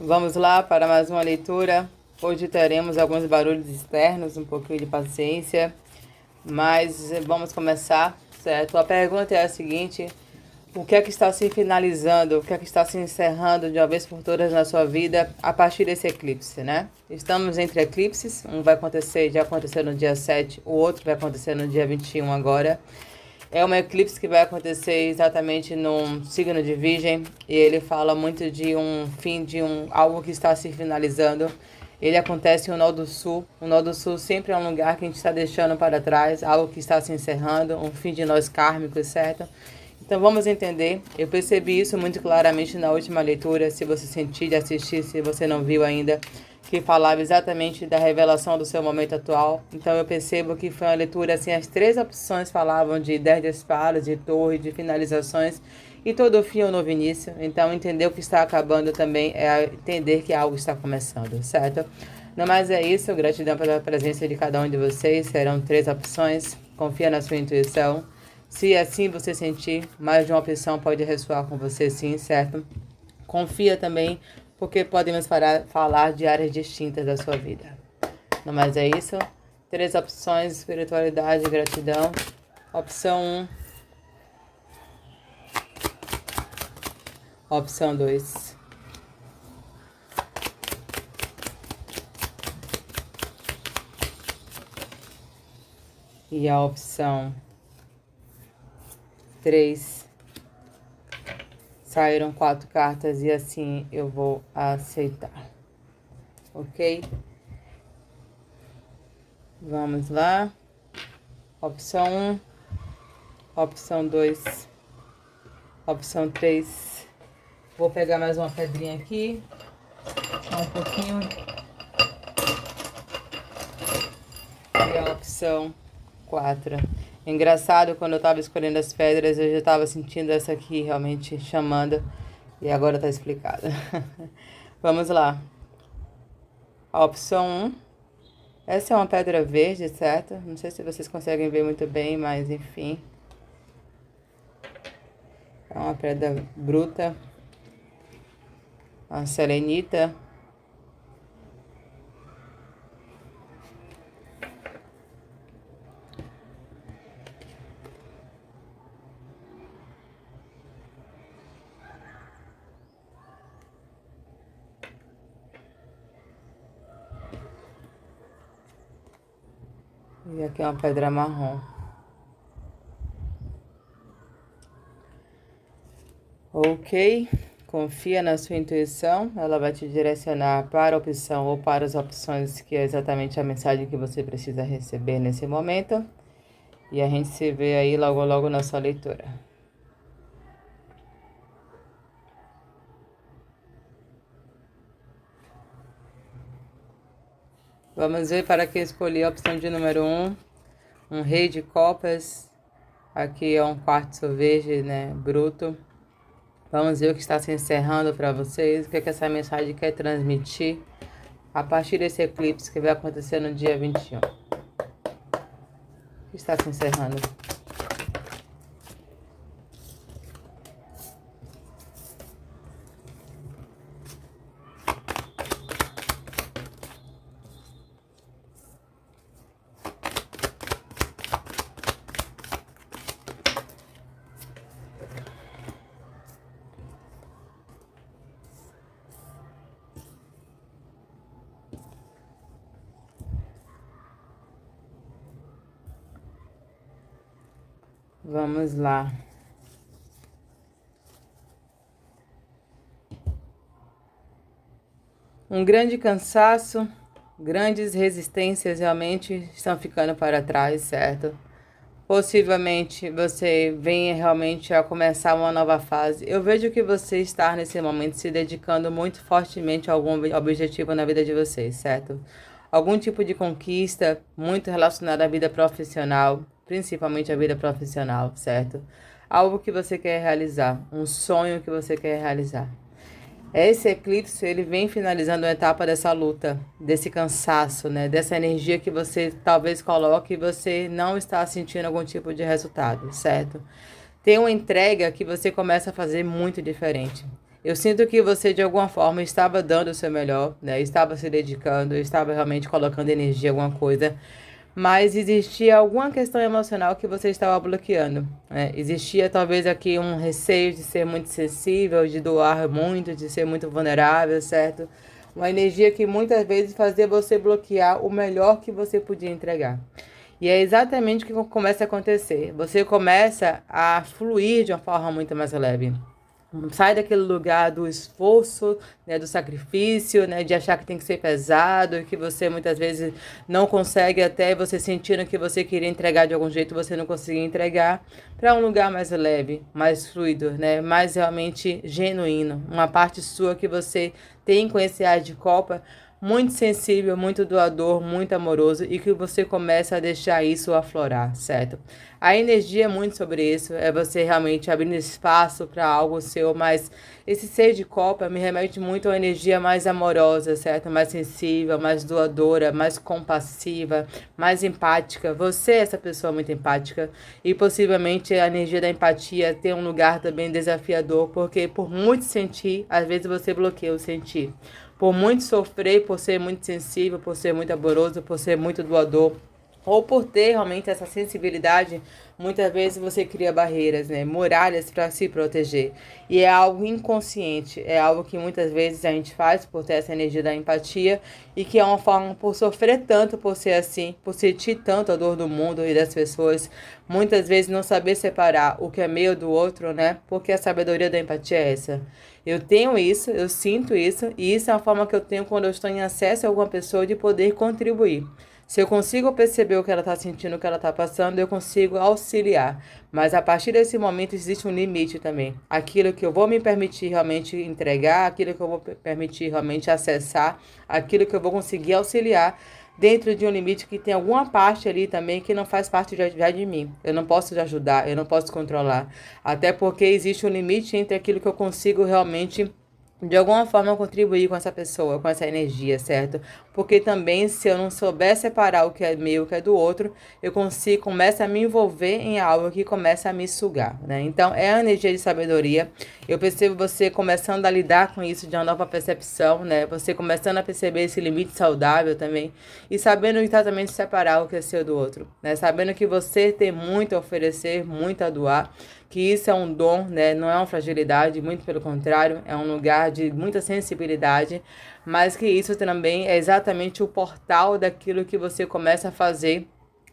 Vamos lá para mais uma leitura. Hoje teremos alguns barulhos externos, um pouquinho de paciência, mas vamos começar, certo? A pergunta é a seguinte: o que é que está se finalizando, o que é que está se encerrando de uma vez por todas na sua vida a partir desse eclipse, né? Estamos entre eclipses, um vai acontecer, já aconteceu no dia 7, o outro vai acontecer no dia 21 agora. É um eclipse que vai acontecer exatamente no signo de Virgem, e ele fala muito de um fim de algo que está se finalizando. Ele acontece no Nó do Sul. O Nó do Sul sempre é um lugar que a gente está deixando para trás, algo que está se encerrando, um fim de nós kármicos, certo? Então vamos entender. Eu percebi isso muito claramente na última leitura, se você sentir de assistir, se você não viu ainda, que falava exatamente da revelação do seu momento atual. Então eu percebo que foi uma leitura assim, as três opções falavam de 10 de espadas, de torre, de finalizações, e todo fim é um novo início. Então entender o que está acabando também é entender que algo está começando, certo? Não mais é isso, gratidão pela presença de cada um de vocês. Serão três opções, confia na sua intuição. Se assim você sentir, mais de uma opção pode ressoar com você sim, certo? Confia também, porque podemos falar de áreas distintas da sua vida. Não mais é isso? Três opções, espiritualidade e gratidão. Opção 1. Opção 2. E a opção 3. Saíram 4 cartas e assim eu vou aceitar. Ok? Vamos lá. Opção 1. Opção 2. Opção 3. Vou pegar mais uma pedrinha aqui. Só um pouquinho. E a opção 4. Engraçado, quando eu estava escolhendo as pedras, eu já estava sentindo essa aqui realmente chamando. E agora está explicado. Vamos lá. A opção 1. Essa é uma pedra verde, certo? Não sei se vocês conseguem ver muito bem, mas enfim. É uma pedra bruta. Uma selenita. E aqui é uma pedra marrom. Ok, confia na sua intuição, ela vai te direcionar para a opção ou para as opções que é exatamente a mensagem que você precisa receber nesse momento. E a gente se vê aí logo logo na sua leitura. Vamos ver para quem escolhi a opção de número 1, um rei de copas. Aqui é um quartzo verde, né, bruto. Vamos ver o que está se encerrando para vocês, o que é que essa mensagem quer transmitir a partir desse eclipse que vai acontecer no dia 21. O que está se encerrando? Vamos lá. Um grande cansaço, grandes resistências realmente estão ficando para trás, certo? Possivelmente você venha realmente a começar uma nova fase. Eu vejo que você está nesse momento se dedicando muito fortemente a algum objetivo na vida de vocês, certo? Algum tipo de conquista muito relacionada à vida profissional, principalmente à vida profissional, certo? Algo que você quer realizar, um sonho que você quer realizar. Esse eclipse, ele vem finalizando a etapa dessa luta, desse cansaço, né? Dessa energia que você talvez coloque e você não está sentindo algum tipo de resultado, certo? Tem uma entrega que você começa a fazer muito diferente. Eu sinto que você, de alguma forma, estava dando o seu melhor, né? Estava se dedicando, estava realmente colocando energia em alguma coisa, mas existia alguma questão emocional que você estava bloqueando, né? Existia talvez aqui um receio de ser muito sensível, de doar muito, de ser muito vulnerável, certo? Uma energia que muitas vezes fazia você bloquear o melhor que você podia entregar. E é exatamente o que começa a acontecer. Você começa a fluir de uma forma muito mais leve. Sai daquele lugar do esforço, né, do sacrifício, né, de achar que tem que ser pesado, que você muitas vezes não consegue, até você sentindo que você queria entregar de algum jeito, você não conseguia entregar, para um lugar mais leve, mais fluido, né, mais realmente genuíno. Uma parte sua que você tem com esse ar de copa, muito sensível, muito doador, muito amoroso, e que você começa a deixar isso aflorar, certo? A energia é muito sobre isso, é você realmente abrindo espaço para algo seu, mas esse ser de copa me remete muito a uma energia mais amorosa, certo? Mais sensível, mais doadora, mais compassiva, mais empática. Você é essa pessoa muito empática, e possivelmente a energia da empatia tem um lugar também desafiador, porque por muito sentir, às vezes você bloqueia o sentir. Por muito sofrer, por ser muito sensível, por ser muito amoroso, por ser muito doador, ou por ter realmente essa sensibilidade, muitas vezes você cria barreiras, né? Muralhas para se proteger. E é algo inconsciente, é algo que muitas vezes a gente faz por ter essa energia da empatia, e que é uma forma por sofrer tanto por ser assim, por sentir tanto a dor do mundo e das pessoas, muitas vezes não saber separar o que é meu do outro, né? Porque a sabedoria da empatia é essa. Eu tenho isso, eu sinto isso, e isso é uma forma que eu tenho quando eu estou em acesso a alguma pessoa de poder contribuir. Se eu consigo perceber o que ela está sentindo, o que ela está passando, eu consigo auxiliar. Mas a partir desse momento existe um limite também. Aquilo que eu vou me permitir realmente entregar, aquilo que eu vou permitir realmente acessar, aquilo que eu vou conseguir auxiliar, dentro de um limite que tem alguma parte ali também que não faz parte já de mim. Eu não posso te ajudar, eu não posso controlar. Até porque existe um limite entre aquilo que eu consigo realmente de alguma forma contribuir com essa pessoa, com essa energia, certo? Porque também, se eu não souber separar o que é meu, o que é do outro, eu consigo, começo a me envolver em algo que começa a me sugar, né? Então, é a energia de sabedoria. Eu percebo você começando a lidar com isso de uma nova percepção, né? Você começando a perceber esse limite saudável também, e sabendo exatamente separar o que é seu do outro, né? Sabendo que você tem muito a oferecer, muito a doar, que isso é um dom, né? Não é uma fragilidade, muito pelo contrário, é um lugar de muita sensibilidade, mas que isso também é exatamente o portal daquilo que você começa a fazer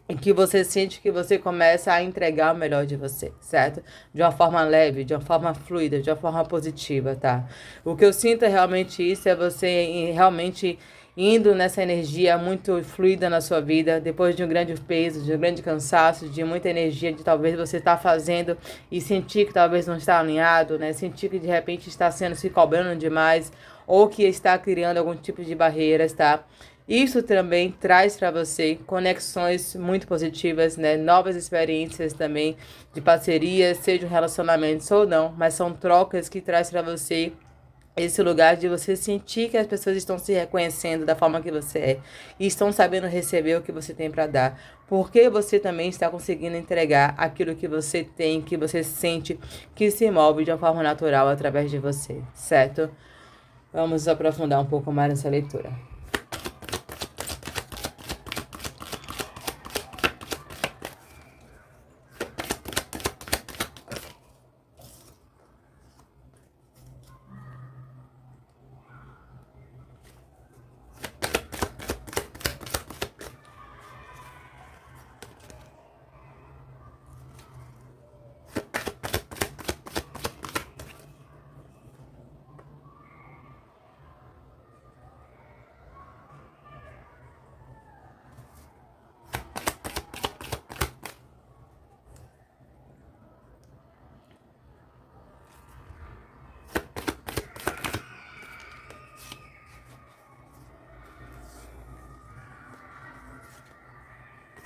e que você sente que você começa a entregar o melhor de você, certo? De uma forma leve, de uma forma fluida, de uma forma positiva, tá? O que eu sinto é realmente isso, é você realmente indo nessa energia muito fluida na sua vida, depois de um grande peso, de um grande cansaço, de muita energia, de talvez você estar fazendo e sentir que talvez não está alinhado, né? Sentir que de repente está sendo se cobrando demais, ou que está criando algum tipo de barreiras, tá? Isso também traz para você conexões muito positivas, né? Novas experiências também de parcerias, sejam relacionamentos ou não, mas são trocas que traz para você esse lugar de você sentir que as pessoas estão se reconhecendo da forma que você é e estão sabendo receber o que você tem para dar. Porque você também está conseguindo entregar aquilo que você tem, que você sente, que se move de uma forma natural através de você, certo? Vamos aprofundar um pouco mais nessa leitura.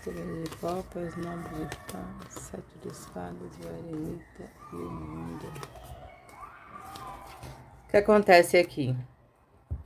Três de copas, nove de paz, sete de espadas, o eremita e o mundo. O que acontece aqui?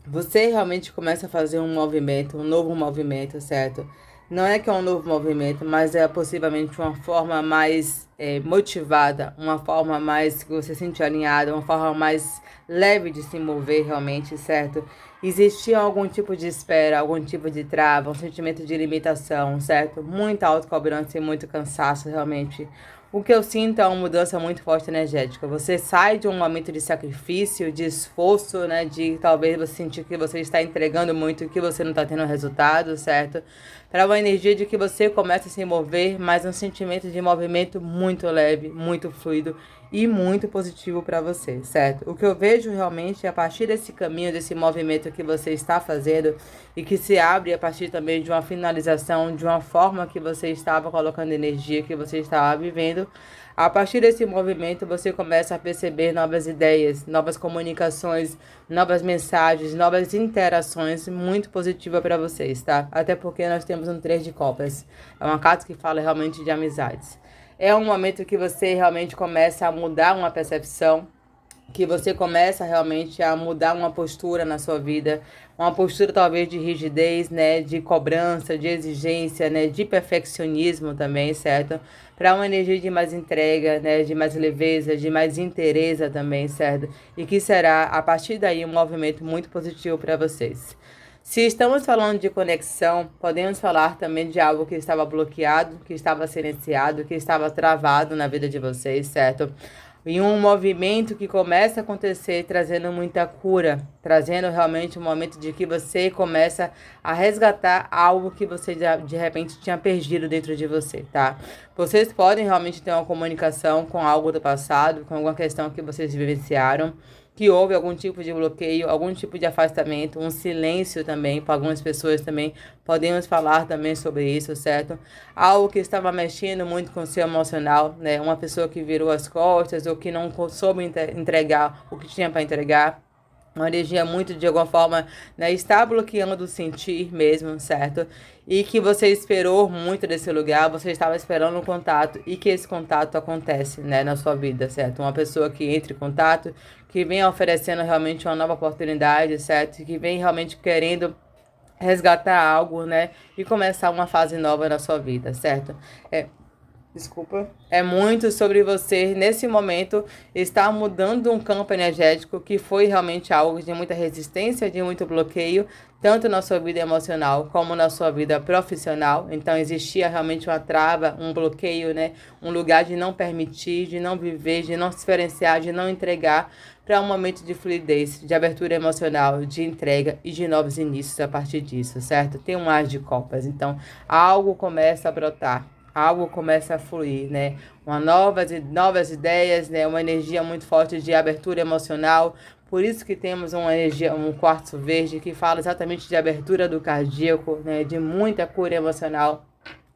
Você realmente começa a fazer um movimento, um novo movimento, certo? Não é que é um novo movimento, mas é possivelmente uma forma mais motivada, uma forma mais que você se sente alinhada, uma forma mais leve de se mover realmente, certo? Existia algum tipo de espera, algum tipo de trava, um sentimento de limitação, certo? Muita autocobrança e muito cansaço realmente. O que eu sinto é uma mudança muito forte energética. Você sai de um momento de sacrifício, de esforço, né? De talvez você sentir que você está entregando muito e que você não está tendo resultado, certo? Para uma energia de que você começa a se mover, mas um sentimento de movimento muito leve, muito fluido e muito positivo para você, certo? O que eu vejo realmente é a partir desse caminho, desse movimento que você está fazendo e que se abre a partir também de uma finalização, de uma forma que você estava colocando energia, que você estava vivendo. A partir desse movimento, você começa a perceber novas ideias, novas comunicações, novas mensagens, novas interações muito positivas para vocês, tá? Até porque nós temos um 3 de copas. É uma carta que fala realmente de amizades. É um momento que você realmente começa a mudar uma percepção, que você começa realmente a mudar uma postura na sua vida, uma postura talvez de rigidez, né, de cobrança, de exigência, né, de perfeccionismo também, certo? Para uma energia de mais entrega, né, de mais leveza, de mais inteireza também, certo? E que será, a partir daí, um movimento muito positivo para vocês. Se estamos falando de conexão, podemos falar também de algo que estava bloqueado, que estava silenciado, que estava travado na vida de vocês, certo? E um movimento que começa a acontecer trazendo muita cura, trazendo realmente um momento de que você começa a resgatar algo que você de repente tinha perdido dentro de você, tá? Vocês podem realmente ter uma comunicação com algo do passado, com alguma questão que vocês vivenciaram, que houve algum tipo de bloqueio, algum tipo de afastamento, um silêncio também, para algumas pessoas também, podemos falar também sobre isso, certo? Algo que estava mexendo muito com o seu emocional, né? Uma pessoa que virou as costas ou que não soube entregar o que tinha para entregar. Uma energia muito, de alguma forma, né, está bloqueando o sentir mesmo, certo? E que você esperou muito desse lugar, você estava esperando um contato e que esse contato acontece, né, na sua vida, certo? Uma pessoa que entra em contato, que vem oferecendo realmente uma nova oportunidade, certo? Que vem realmente querendo resgatar algo, né? E começar uma fase nova na sua vida, certo? Desculpa. É muito sobre você, nesse momento, estar mudando um campo energético que foi realmente algo de muita resistência, de muito bloqueio, tanto na sua vida emocional como na sua vida profissional. Então, existia realmente uma trava, um bloqueio, né? Um lugar de não permitir, de não viver, de não se diferenciar, de não entregar para um momento de fluidez, de abertura emocional, de entrega e de novos inícios a partir disso, certo? Tem um ar de copas. Então, algo começa a brotar. Algo começa a fluir, né? Novas ideias, né? Uma energia muito forte de abertura emocional. Por isso que temos uma energia, um quartzo verde que fala exatamente de abertura do cardíaco, né? De muita cura emocional.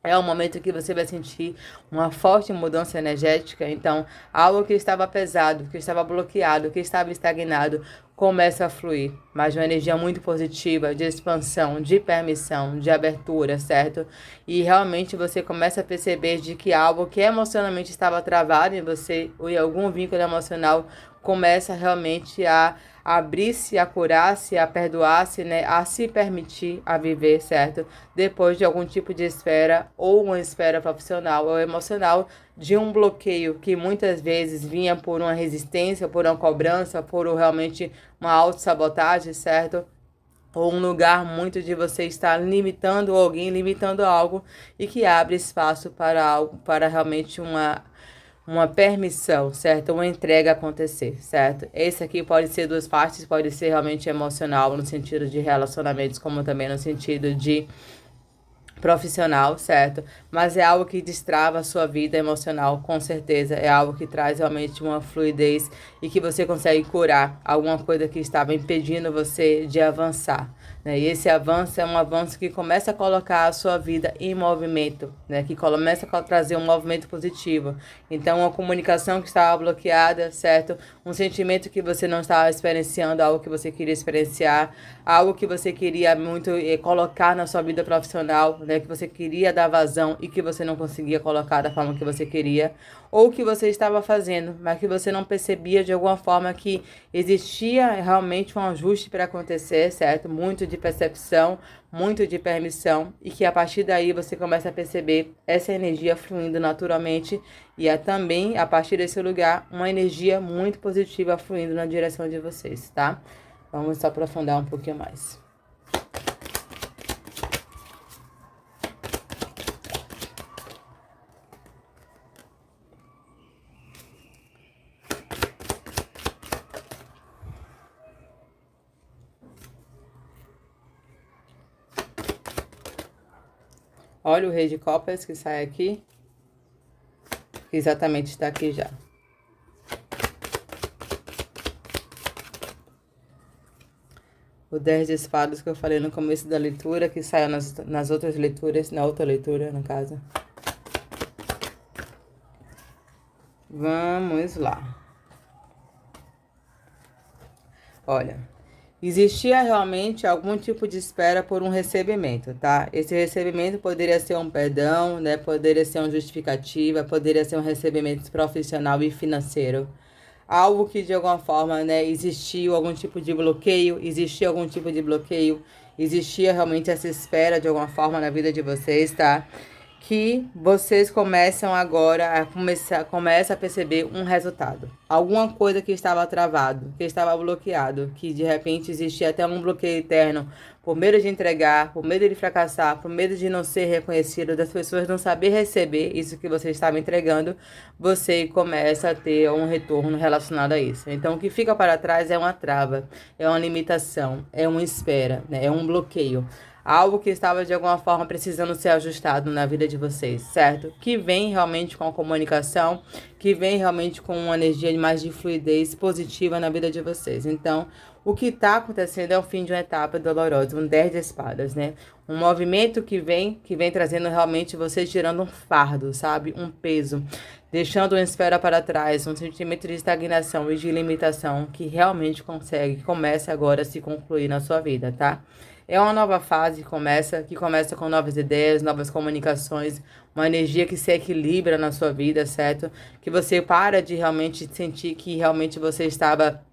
É um momento que você vai sentir uma forte mudança energética. Então, algo que estava pesado, que estava bloqueado, que estava estagnado, começa a fluir. Mas uma energia muito positiva, de expansão, de permissão, de abertura, certo? E realmente você começa a perceber de que algo que emocionalmente estava travado em você, ou em algum vínculo emocional, começa realmente a abrir-se, a curar-se, a perdoar-se, né? A se permitir a viver, certo? Depois de algum tipo de esfera, ou uma esfera profissional ou emocional, de um bloqueio que muitas vezes vinha por uma resistência, por uma cobrança, por realmente uma autossabotagem, certo? Ou um lugar muito de você estar limitando alguém, limitando algo, e que abre espaço para algo, para realmente uma permissão, certo? Uma entrega acontecer, certo? Esse aqui pode ser duas partes, pode ser realmente emocional, no sentido de relacionamentos, como também no sentido de profissional, certo? Mas é algo que destrava a sua vida emocional, com certeza. É algo que traz realmente uma fluidez e que você consegue curar alguma coisa que estava impedindo você de avançar, né? E esse avanço é um avanço que começa a colocar a sua vida em movimento, né? Que começa a trazer um movimento positivo. Então, uma comunicação que estava bloqueada, certo? Um sentimento que você não estava experienciando, algo que você queria experienciar, algo que você queria muito colocar na sua vida profissional, né? Que você queria dar vazão e que você não conseguia colocar da forma que você queria, ou que você estava fazendo, mas que você não percebia de alguma forma que existia realmente um ajuste para acontecer, certo? Muito de percepção, muito de permissão, e que a partir daí você começa a perceber essa energia fluindo naturalmente e também, a partir desse lugar, uma energia muito positiva fluindo na direção de vocês, tá? Vamos aprofundar um pouquinho mais. Olha o Rei de Copas que sai aqui. Exatamente, está aqui já. O 10 de espadas que eu falei no começo da leitura, que saiu nas outras leituras, na outra leitura, no caso. Vamos lá. Olha, existia realmente algum tipo de espera por um recebimento, tá? Esse recebimento poderia ser um perdão, né? Poderia ser uma justificativa, poderia ser um recebimento profissional e financeiro. Algo que de alguma forma, né, existia algum tipo de bloqueio, existia realmente essa espera de alguma forma na vida de vocês, tá? Que vocês começam agora começa a perceber um resultado. Alguma coisa que estava travado, que estava bloqueado, que de repente existia até um bloqueio interno, por medo de entregar, por medo de fracassar, por medo de não ser reconhecido, das pessoas não saber receber isso que você estava entregando, você começa a ter um retorno relacionado a isso. Então, o que fica para trás é uma trava, é uma limitação, é uma espera, né? É um bloqueio. Algo que estava de alguma forma precisando ser ajustado na vida de vocês, certo? Que vem realmente com a comunicação, que vem realmente com uma energia mais de fluidez positiva na vida de vocês. Então, o que está acontecendo é o fim de uma etapa dolorosa, um 10 de espadas, né? Um movimento que vem trazendo realmente vocês tirando um fardo, sabe? Um peso, deixando uma esfera para trás, um sentimento de estagnação e de limitação que realmente começa agora a se concluir na sua vida, tá? É uma nova fase que começa com novas ideias, novas comunicações, uma energia que se equilibra na sua vida, certo? Que você para de realmente sentir que realmente você estava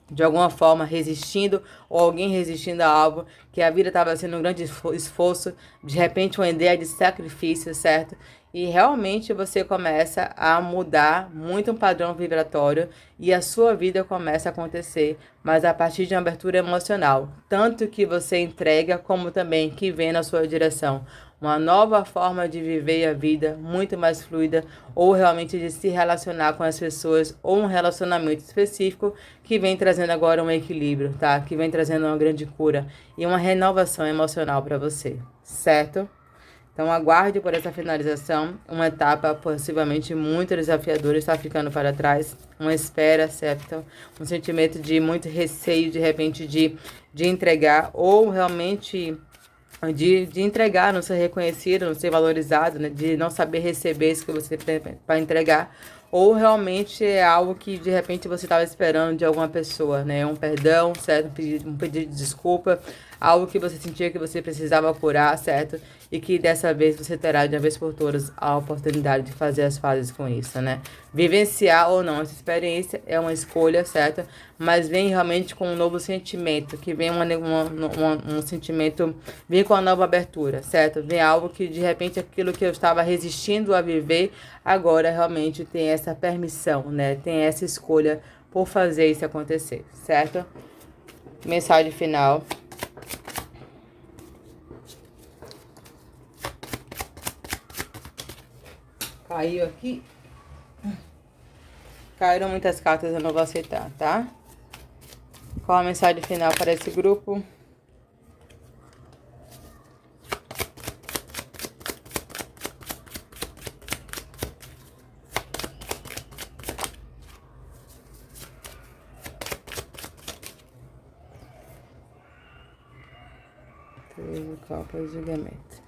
de alguma forma resistindo ou alguém resistindo a algo, que a vida estava sendo um grande esforço, de repente uma ideia de sacrifício, certo? E realmente você começa a mudar muito um padrão vibratório e a sua vida começa a acontecer, mas a partir de uma abertura emocional, tanto que você entrega como também que vem na sua direção. Uma nova forma de viver a vida, muito mais fluida, ou realmente de se relacionar com as pessoas, ou um relacionamento específico que vem trazendo agora um equilíbrio, tá? Que vem trazendo uma grande cura e uma renovação emocional para você, certo? Então, aguarde por essa finalização, uma etapa possivelmente muito desafiadora está ficando para trás, uma espera, certo? Um sentimento de muito receio, de repente, de entregar, ou realmente de entregar, não ser reconhecido, não ser valorizado, né? De não saber receber isso que você tem para entregar, ou realmente é algo que de repente você estava esperando de alguma pessoa, né? Um perdão, certo? Um pedido de desculpa, algo que você sentia que você precisava curar, certo? E que dessa vez você terá de uma vez por todas a oportunidade de fazer as fases com isso, né? Vivenciar ou não essa experiência é uma escolha, certo? Mas vem realmente com um novo sentimento, que vem um sentimento, vem com uma nova abertura, certo? Vem algo que de repente aquilo que eu estava resistindo a viver, agora realmente tem essa permissão, né? Tem essa escolha por fazer isso acontecer, certo? Mensagem final. Caiu aqui. Caíram muitas cartas, eu não vou aceitar, tá? Qual a mensagem final para esse grupo? Copas de julgamento.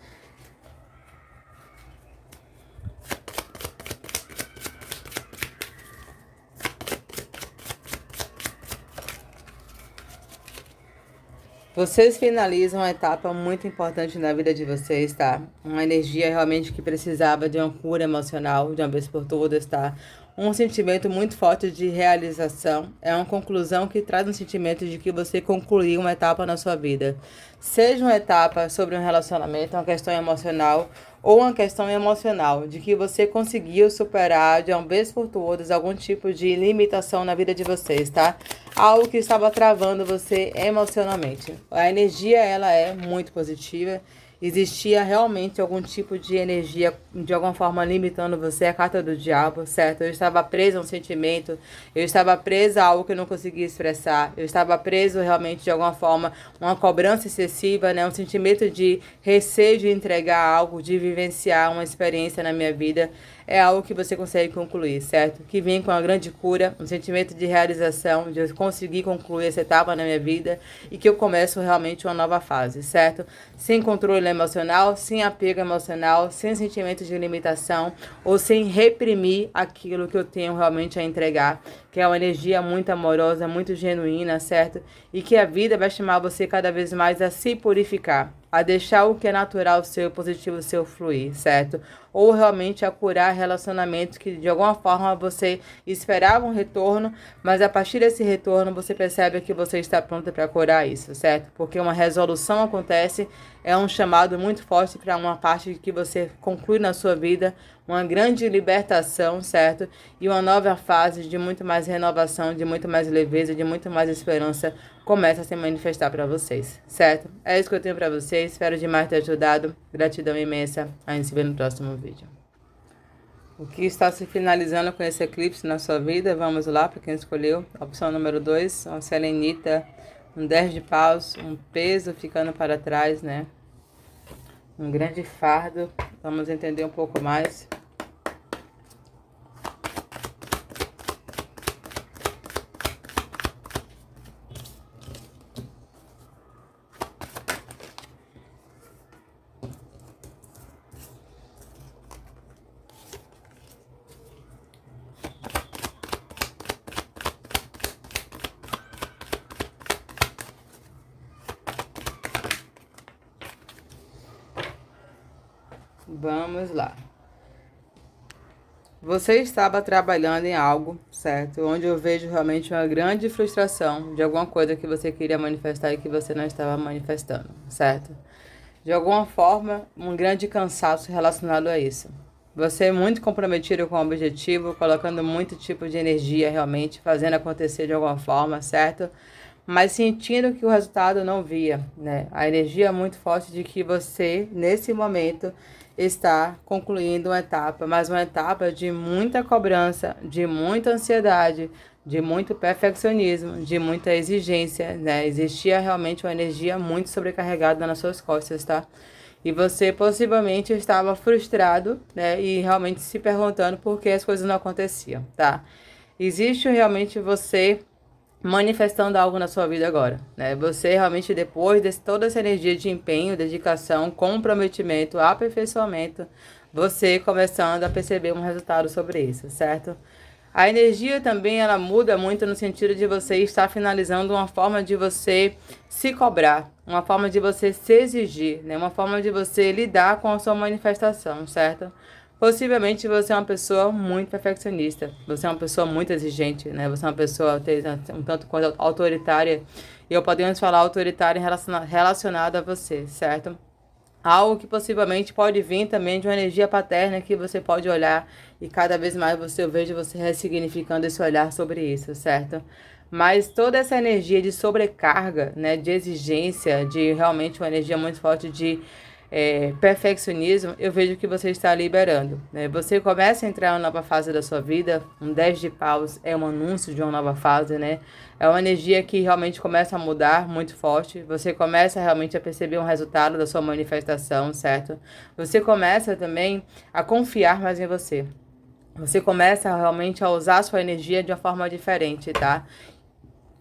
Vocês finalizam uma etapa muito importante na vida de vocês, tá? Uma energia realmente que precisava de uma cura emocional de uma vez por todas, tá? um sentimento muito forte de realização. É uma conclusão que traz um sentimento de que você concluiu uma etapa na sua vida. Seja uma etapa sobre um relacionamento, uma questão emocional, ou uma questão emocional, de que você conseguiu superar de uma vez por todas algum tipo de limitação na vida de vocês, tá? Algo que estava travando você emocionalmente. A energia, ela é muito positiva. Existia realmente algum tipo de energia, de alguma forma, limitando você, a carta do diabo, certo? Eu estava presa a um sentimento, eu estava presa a algo que eu não conseguia expressar, eu estava preso realmente, de alguma forma, uma cobrança excessiva, né? Um sentimento de receio de entregar algo, de vivenciar uma experiência na minha vida. É algo que você consegue concluir, certo? Que vem com uma grande cura, um sentimento de realização, de eu conseguir concluir essa etapa na minha vida e que eu começo realmente uma nova fase, certo? Sem controle emocional, sem apego emocional, sem sentimento de limitação ou sem reprimir aquilo que eu tenho realmente a entregar, que é uma energia muito amorosa, muito genuína, certo? E que a vida vai chamar você cada vez mais a se purificar, a deixar o que é natural seu, positivo seu fluir, certo? Ou realmente a curar relacionamentos que de alguma forma você esperava um retorno, mas a partir desse retorno você percebe que você está pronta para curar isso, certo? Porque uma resolução acontece, é um chamado muito forte para uma parte que você conclui na sua vida, uma grande libertação, certo? E uma nova fase de muito mais renovação, de muito mais leveza, de muito mais esperança começa a se manifestar para vocês, certo? É isso que eu tenho para vocês, espero demais ter ajudado, gratidão imensa, a gente se vê no próximo vídeo. O que está se finalizando com esse eclipse na sua vida? Vamos lá, para quem escolheu. Opção número 2, uma selenita, um 10 de paus, um peso ficando para trás, né? Um grande fardo. Vamos entender um pouco mais. Vamos lá. Você estava trabalhando em algo, certo? Onde eu vejo realmente uma grande frustração de alguma coisa que você queria manifestar e que você não estava manifestando, certo? De alguma forma, um grande cansaço relacionado a isso. Você é muito comprometido com o objetivo, colocando muito tipo de energia realmente, fazendo acontecer de alguma forma, certo? Mas sentindo que o resultado não via, né? A energia é muito forte de que você, nesse momento, está concluindo uma etapa, mas uma etapa de muita cobrança, de muita ansiedade, de muito perfeccionismo, de muita exigência, né? Existia realmente uma energia muito sobrecarregada nas suas costas, tá? E você possivelmente estava frustrado, né? E realmente se perguntando por que as coisas não aconteciam, tá? Existe realmente você manifestando algo na sua vida agora, né? Você realmente, depois de toda essa energia de empenho, dedicação, comprometimento, aperfeiçoamento, você começando a perceber um resultado sobre isso, certo? A energia também, ela muda muito no sentido de você estar finalizando uma forma de você se cobrar, uma forma de você se exigir, né? Uma forma de você lidar com a sua manifestação, certo? Possivelmente você é uma pessoa muito perfeccionista, você é uma pessoa muito exigente, né? Você é uma pessoa um tanto quanto autoritária, e eu podemos falar autoritária relacionada a você, certo? Algo que possivelmente pode vir também de uma energia paterna que você pode olhar e cada vez mais eu vejo você ressignificando esse olhar sobre isso, certo? Mas toda essa energia de sobrecarga, né, de exigência, de realmente uma energia muito forte de perfeccionismo, eu vejo que você está liberando, né? Você começa a entrar em uma nova fase da sua vida, um 10 de paus é um anúncio de uma nova fase, né? É uma energia que realmente começa a mudar muito forte, você começa realmente a perceber um resultado da sua manifestação, certo? Você começa também a confiar mais em você. Você começa realmente a usar a sua energia de uma forma diferente, tá?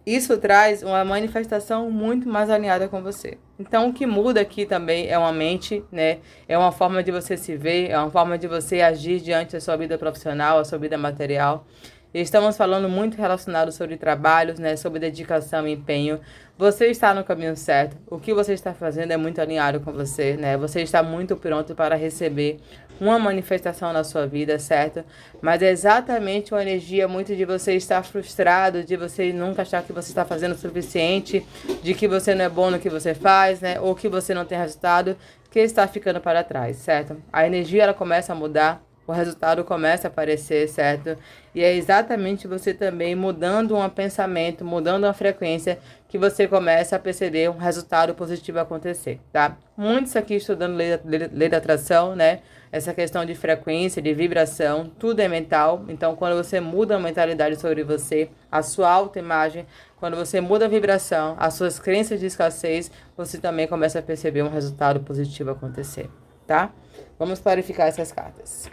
Isso traz uma manifestação muito mais alinhada com você. Então, o que muda aqui também é uma mente, né? É uma forma de você se ver, é uma forma de você agir diante da sua vida profissional, a sua vida material. Estamos falando muito relacionado sobre trabalhos, né? Sobre dedicação e empenho. Você está no caminho certo. O que você está fazendo é muito alinhado com você, né? Você está muito pronto para receber uma manifestação na sua vida, certo? Mas é exatamente uma energia muito de você estar frustrado, de você nunca achar que você está fazendo o suficiente, de que você não é bom no que você faz, né? Ou que você não tem resultado, que está ficando para trás, certo? A energia ela começa a mudar, o resultado começa a aparecer, certo? E é exatamente você também mudando um pensamento, mudando uma frequência, que você começa a perceber um resultado positivo acontecer, tá? Muitos aqui estudando lei da atração, né? Essa questão de frequência, de vibração, tudo é mental. Então, quando você muda a mentalidade sobre você, a sua autoimagem, quando você muda a vibração, as suas crenças de escassez, você também começa a perceber um resultado positivo acontecer, tá? Vamos clarificar essas cartas.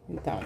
Então,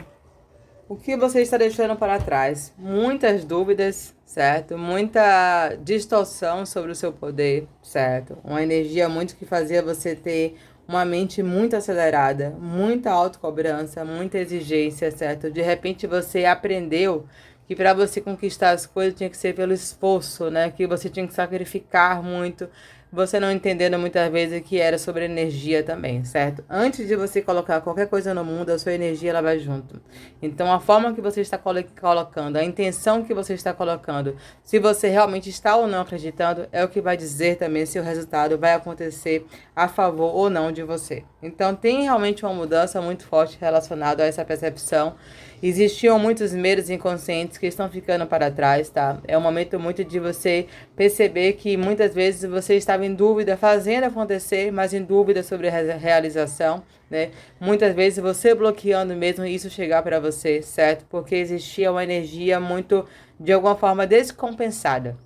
o que você está deixando para trás? Muitas dúvidas, certo? Muita distorção sobre o seu poder, certo? Uma energia muito que fazia você ter uma mente muito acelerada, muita autocobrança, muita exigência, certo? De repente você aprendeu que para você conquistar as coisas tinha que ser pelo esforço, né? Que você tinha que sacrificar muito. Você não entendendo muitas vezes que era sobre energia também, certo? Antes de você colocar qualquer coisa no mundo, a sua energia ela vai junto. Então, a forma que você está colocando, a intenção que você está colocando, se você realmente está ou não acreditando, é o que vai dizer também se o resultado vai acontecer a favor ou não de você. Então, tem realmente uma mudança muito forte relacionada a essa percepção. Existiam muitos medos inconscientes que estão ficando para trás, tá? É um momento muito de você perceber que muitas vezes você estava em dúvida, fazendo acontecer, mas em dúvida sobre a realização, né? Muitas vezes você bloqueando mesmo isso chegar para você, certo? Porque existia uma energia muito, de alguma forma, descompensada.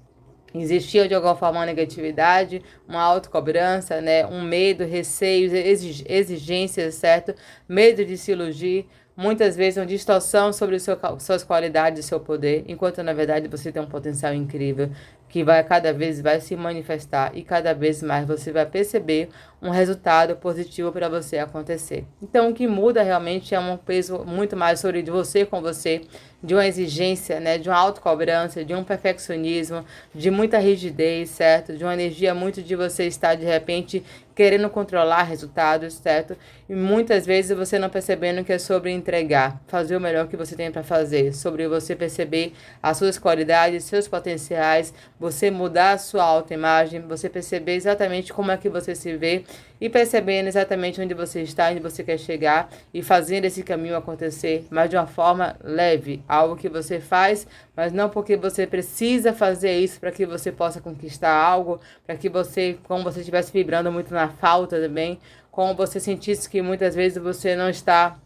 Existia de alguma forma uma negatividade, uma autocobrança, né? Um medo, receios, exigências, certo? Medo de se iludir, muitas vezes uma distorção sobre suas qualidades e seu poder, enquanto na verdade você tem um potencial incrível que vai cada vez vai se manifestar e cada vez mais você vai perceber um resultado positivo para você acontecer. Então o que muda realmente é um peso muito mais sobre de você com você, de uma exigência, né, de uma autocobrança, de um perfeccionismo, de muita rigidez, certo? De uma energia muito de você estar de repente querendo controlar resultados, certo? E muitas vezes você não percebendo que é sobre entregar, fazer o melhor que você tem para fazer, sobre você perceber as suas qualidades, seus potenciais, você mudar a sua autoimagem, você perceber exatamente como é que você se vê e percebendo exatamente onde você está, onde você quer chegar e fazendo esse caminho acontecer, mas de uma forma leve, algo que você faz, mas não porque você precisa fazer isso para que você possa conquistar algo, para que você, como você estivesse vibrando muito na falta também, como você sentisse que muitas vezes você não está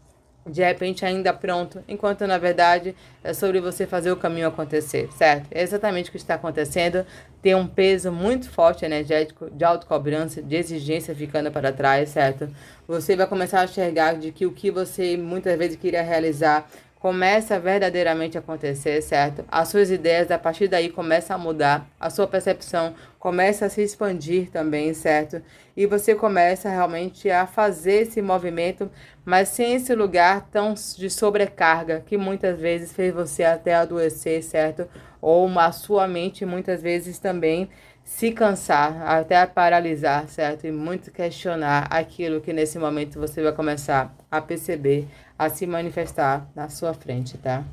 de repente ainda pronto, enquanto na verdade é sobre você fazer o caminho acontecer, certo? É exatamente o que está acontecendo, tem um peso muito forte energético, de autocobrança, de exigência ficando para trás, certo? Você vai começar a enxergar de que o que você muitas vezes queria realizar começa verdadeiramente a acontecer, certo? As suas ideias, a partir daí, começam a mudar, a sua percepção começa a se expandir também, certo? E você começa realmente a fazer esse movimento, mas sem esse lugar tão de sobrecarga, que muitas vezes fez você até adoecer, certo? Ou a sua mente muitas vezes também se cansar, até paralisar, certo? E muito questionar aquilo que nesse momento você vai começar a perceber, a se manifestar na sua frente, tá?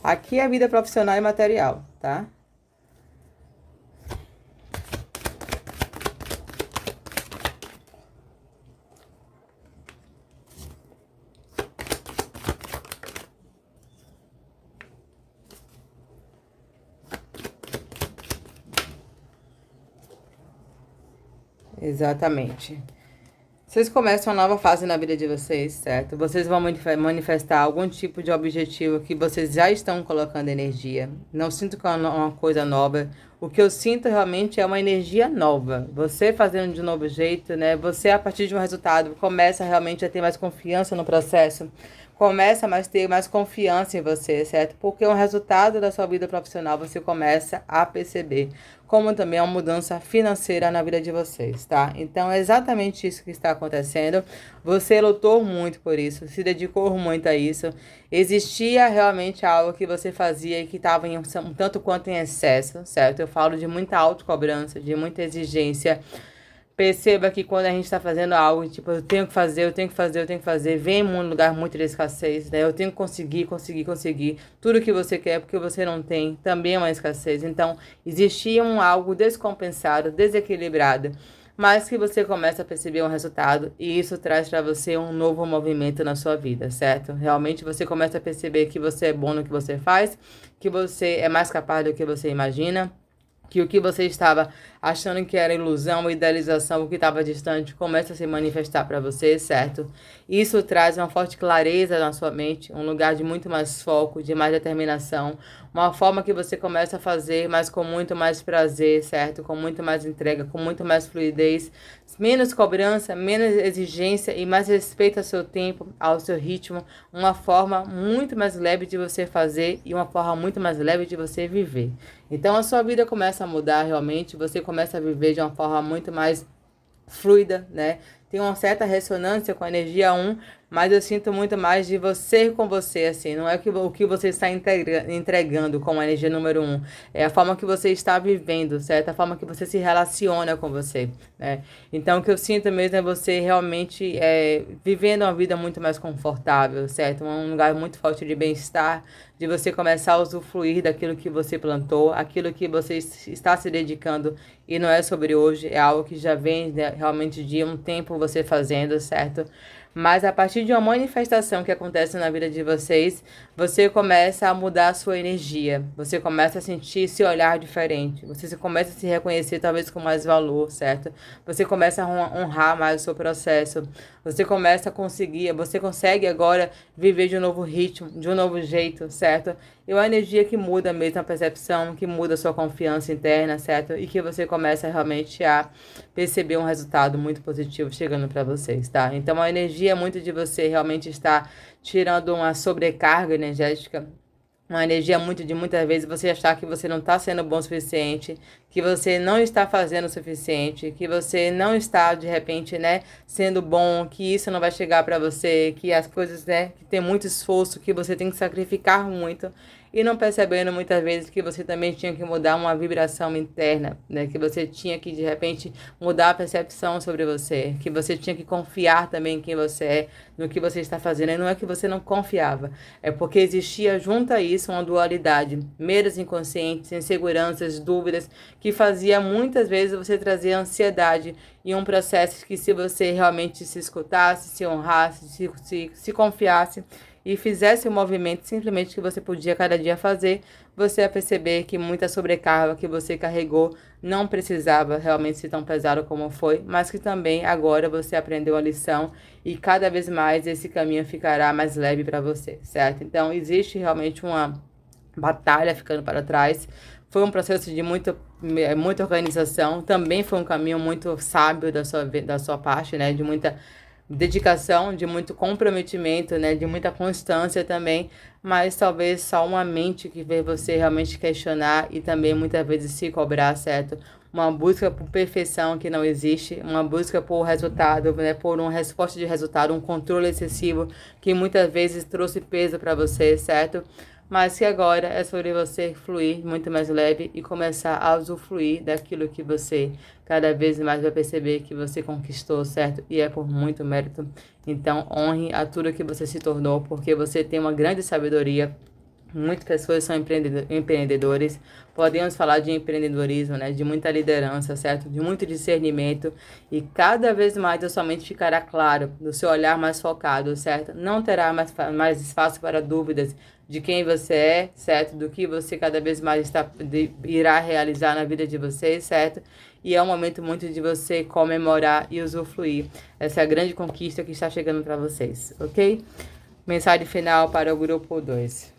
Aqui é a vida profissional e material, tá? Exatamente. Vocês começam uma nova fase na vida de vocês, certo? Vocês vão manifestar algum tipo de objetivo que vocês já estão colocando energia. Não sinto que é uma coisa nova. O que eu sinto realmente é uma energia nova. Você fazendo de novo jeito, né? Você, a partir de um resultado, começa realmente a ter mais confiança no processo. Começa a ter mais confiança em você, certo? Porque o resultado da sua vida profissional você começa a perceber, como também uma mudança financeira na vida de vocês, tá? Então é exatamente isso que está acontecendo. Você lutou muito por isso, se dedicou muito a isso. Existia realmente algo que você fazia e que estava um tanto quanto em excesso, certo? Eu falo de muita autocobrança, de muita exigência. Perceba que quando a gente está fazendo algo, tipo, eu tenho que fazer, eu tenho que fazer, eu tenho que fazer, vem um lugar muito de escassez, né? Eu tenho que conseguir, conseguir, conseguir. Tudo que você quer, porque você não tem, também é uma escassez. Então, existia algo descompensado, desequilibrado, mas que você começa a perceber um resultado e isso traz para você um novo movimento na sua vida, certo? Realmente você começa a perceber que você é bom no que você faz, que você é mais capaz do que você imagina, que o que você estava achando que era ilusão, idealização, o que estava distante, começa a se manifestar para você, certo? Isso traz uma forte clareza na sua mente, um lugar de muito mais foco, de mais determinação, uma forma que você começa a fazer, mas com muito mais prazer, certo? Com muito mais entrega, com muito mais fluidez, menos cobrança, menos exigência e mais respeito ao seu tempo, ao seu ritmo, uma forma muito mais leve de você fazer e uma forma muito mais leve de você viver. Então a sua vida começa a mudar realmente, você começa a viver de uma forma muito mais fluida, né? Tem uma certa ressonância com a energia 1, mas eu sinto muito mais de você com você, assim. Não é o que você está entregando com a energia número 1. É a forma que você está vivendo, certo? A forma que você se relaciona com você, né? Então, o que eu sinto mesmo é você realmente vivendo uma vida muito mais confortável, certo? Um lugar muito forte de bem-estar, de você começar a usufruir daquilo que você plantou, aquilo que você está se dedicando. E não é sobre hoje, é algo que já vem, né, realmente de um tempo você fazendo, certo? Mas a partir de uma manifestação que acontece na vida de vocês, você começa a mudar a sua energia. Você começa a sentir esse olhar diferente. Você começa a se reconhecer talvez com mais valor, certo? Você começa a honrar mais o seu processo. Você começa a conseguir, você consegue agora viver de um novo ritmo, de um novo jeito, certo? E uma energia que muda mesmo a percepção, que muda a sua confiança interna, certo? E que você começa realmente a perceber um resultado muito positivo chegando para vocês, tá? Então a energia é muito de você realmente estar tirando uma sobrecarga energética, uma energia muito de muitas vezes você achar que você não está sendo bom o suficiente, que você não está fazendo o suficiente, que você não está de repente, né, sendo bom, que isso não vai chegar para você, que as coisas, né, que tem muito esforço, que você tem que sacrificar muito e não percebendo muitas vezes que você também tinha que mudar uma vibração interna, né, que você tinha que de repente mudar a percepção sobre você, que você tinha que confiar também em quem você é, no que você está fazendo. E não é que você não confiava, é porque existia junto a isso uma dualidade, medos inconscientes, inseguranças, dúvidas, que fazia muitas vezes você trazer ansiedade e um processo que, se você realmente se escutasse, se honrasse, se confiasse e fizesse o movimento simplesmente que você podia cada dia fazer, você ia perceber que muita sobrecarga que você carregou não precisava realmente ser tão pesado como foi, mas que também agora você aprendeu a lição e cada vez mais esse caminho ficará mais leve para você, certo? Então existe realmente uma batalha ficando para trás. Foi um processo de muita organização, também foi um caminho muito sábio da sua parte, né? De muita dedicação, de muito comprometimento, né? De muita constância também, mas talvez só uma mente que fez você realmente questionar e também muitas vezes se cobrar, certo? Uma busca por perfeição que não existe, uma busca por resultado, né? Por uma resposta de resultado, um controle excessivo que muitas vezes trouxe peso para você, certo? Mas que agora é sobre você fluir muito mais leve e começar a usufruir daquilo que você cada vez mais vai perceber que você conquistou, certo? E é por muito mérito. Então honre a tudo que você se tornou, porque você tem uma grande sabedoria, Muitas pessoas são empreendedores. Podemos falar de empreendedorismo, né? De muita liderança, certo? De muito discernimento. E cada vez mais a sua mente ficará claro, do seu olhar mais focado, certo? Não terá mais espaço para dúvidas de quem você é, certo? Do que você cada vez mais irá realizar na vida de vocês, certo? E é um momento muito de você comemorar e usufruir essa grande conquista que está chegando para vocês, ok? Mensagem final para o grupo 2.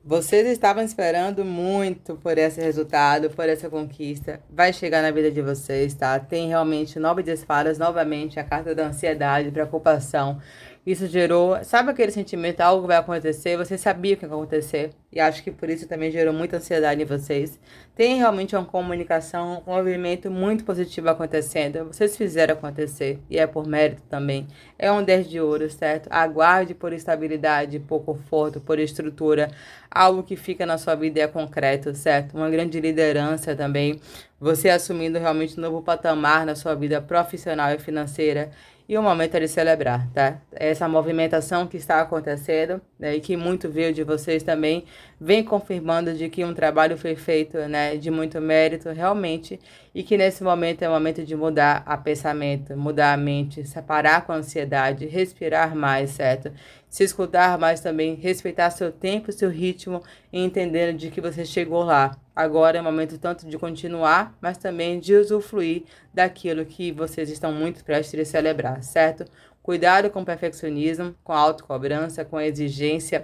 Vocês estavam esperando muito por esse resultado, por essa conquista. Vai chegar na vida de vocês, tá? Tem realmente 9 de espadas, novamente, a carta da ansiedade, preocupação. Isso gerou, sabe aquele sentimento, algo vai acontecer, você sabia o que ia acontecer. E acho que por isso também gerou muita ansiedade em vocês. Tem realmente uma comunicação, um movimento muito positivo acontecendo. Vocês fizeram acontecer, e é por mérito também. É um 10 de ouro, certo? Aguarde por estabilidade, por conforto, por estrutura. Algo que fica na sua vida é concreto, certo? Uma grande liderança também. Você assumindo realmente um novo patamar na sua vida profissional e financeira. E o momento é de celebrar, tá? Essa movimentação que está acontecendo, né, e que muito veio de vocês também, vem confirmando de que um trabalho foi feito, né, de muito mérito, realmente, e que nesse momento é o momento de mudar a pensamento, mudar a mente, separar com a ansiedade, respirar mais, certo? Se escutar mais também, respeitar seu tempo, seu ritmo e entendendo de que você chegou lá. Agora é o momento tanto de continuar, mas também de usufruir daquilo que vocês estão muito prestes a celebrar, certo? Cuidado com o perfeccionismo, com a autocobrança, com a exigência.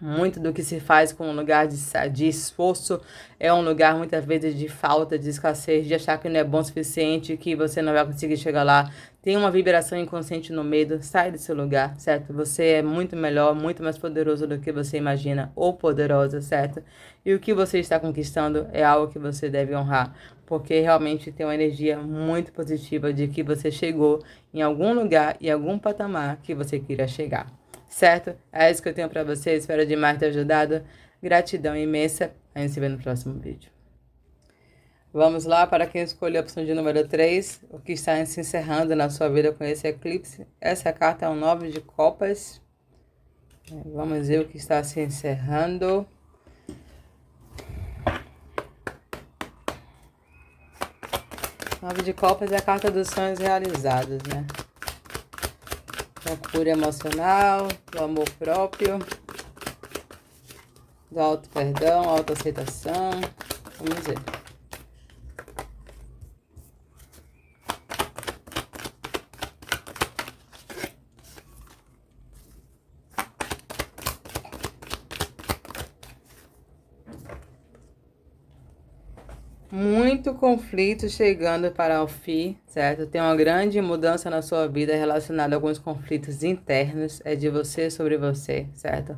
Muito do que se faz com um lugar de esforço é um lugar muitas vezes de falta, de escassez, de achar que não é bom o suficiente, que você não vai conseguir chegar lá. Tem uma vibração inconsciente no medo, sai desse lugar, certo? Você é muito melhor, muito mais poderoso do que você imagina, ou poderosa, certo? E o que você está conquistando é algo que você deve honrar, porque realmente tem uma energia muito positiva de que você chegou em algum lugar, em algum patamar que você queira chegar. Certo? É isso que eu tenho para vocês. Espero demais ter ajudado. Gratidão imensa. A gente se vê no próximo vídeo. Vamos lá para quem escolheu a opção de número 3. O que está se encerrando na sua vida com esse eclipse. Essa carta é um 9 de copas. Vamos ver o que está se encerrando. Nove de copas é a carta dos sonhos realizados, né? Da cura emocional, do amor próprio, do auto-perdão, autoaceitação. Vamos ver. Muito conflito chegando para o fim, certo? Tem uma grande mudança na sua vida relacionada a alguns conflitos internos, é de você sobre você, certo?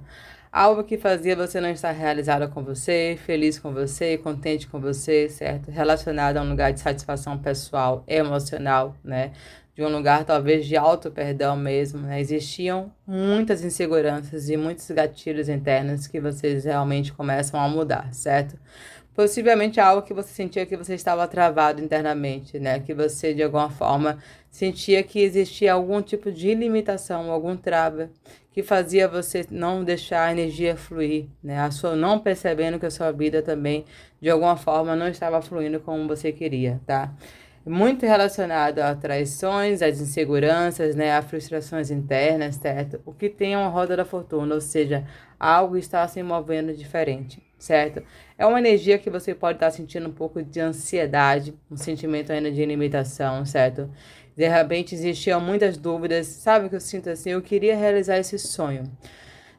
Algo que fazia você não estar realizada com você, feliz com você, contente com você, certo? Relacionado a um lugar de satisfação pessoal, emocional, né? De um lugar talvez de auto-perdão mesmo, né? Existiam muitas inseguranças e muitos gatilhos internos que vocês realmente começam a mudar, certo? Possivelmente algo que você sentia que você estava travado internamente, né? Que você, de alguma forma, sentia que existia algum tipo de limitação, algum trava, que fazia você não deixar a energia fluir, né? A sua, não percebendo que a sua vida também, de alguma forma, não estava fluindo como você queria, tá? Muito relacionado a traições, às inseguranças, né? A frustrações internas, certo? O que tem é uma roda da fortuna, ou seja, algo está se movendo diferente, certo? É uma energia que você pode estar sentindo um pouco de ansiedade, um sentimento ainda de limitação, certo? De repente existiam muitas dúvidas, sabe o que eu sinto assim? Eu queria realizar esse sonho.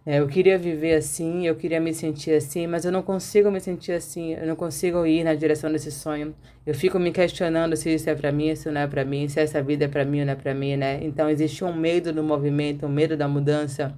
Eu queria viver assim, eu queria me sentir assim, mas eu não consigo me sentir assim, eu não consigo ir na direção desse sonho. Eu fico me questionando se isso é pra mim, se não é pra mim, se essa vida é pra mim ou não é pra mim, né? Então existe um medo do movimento, um medo da mudança,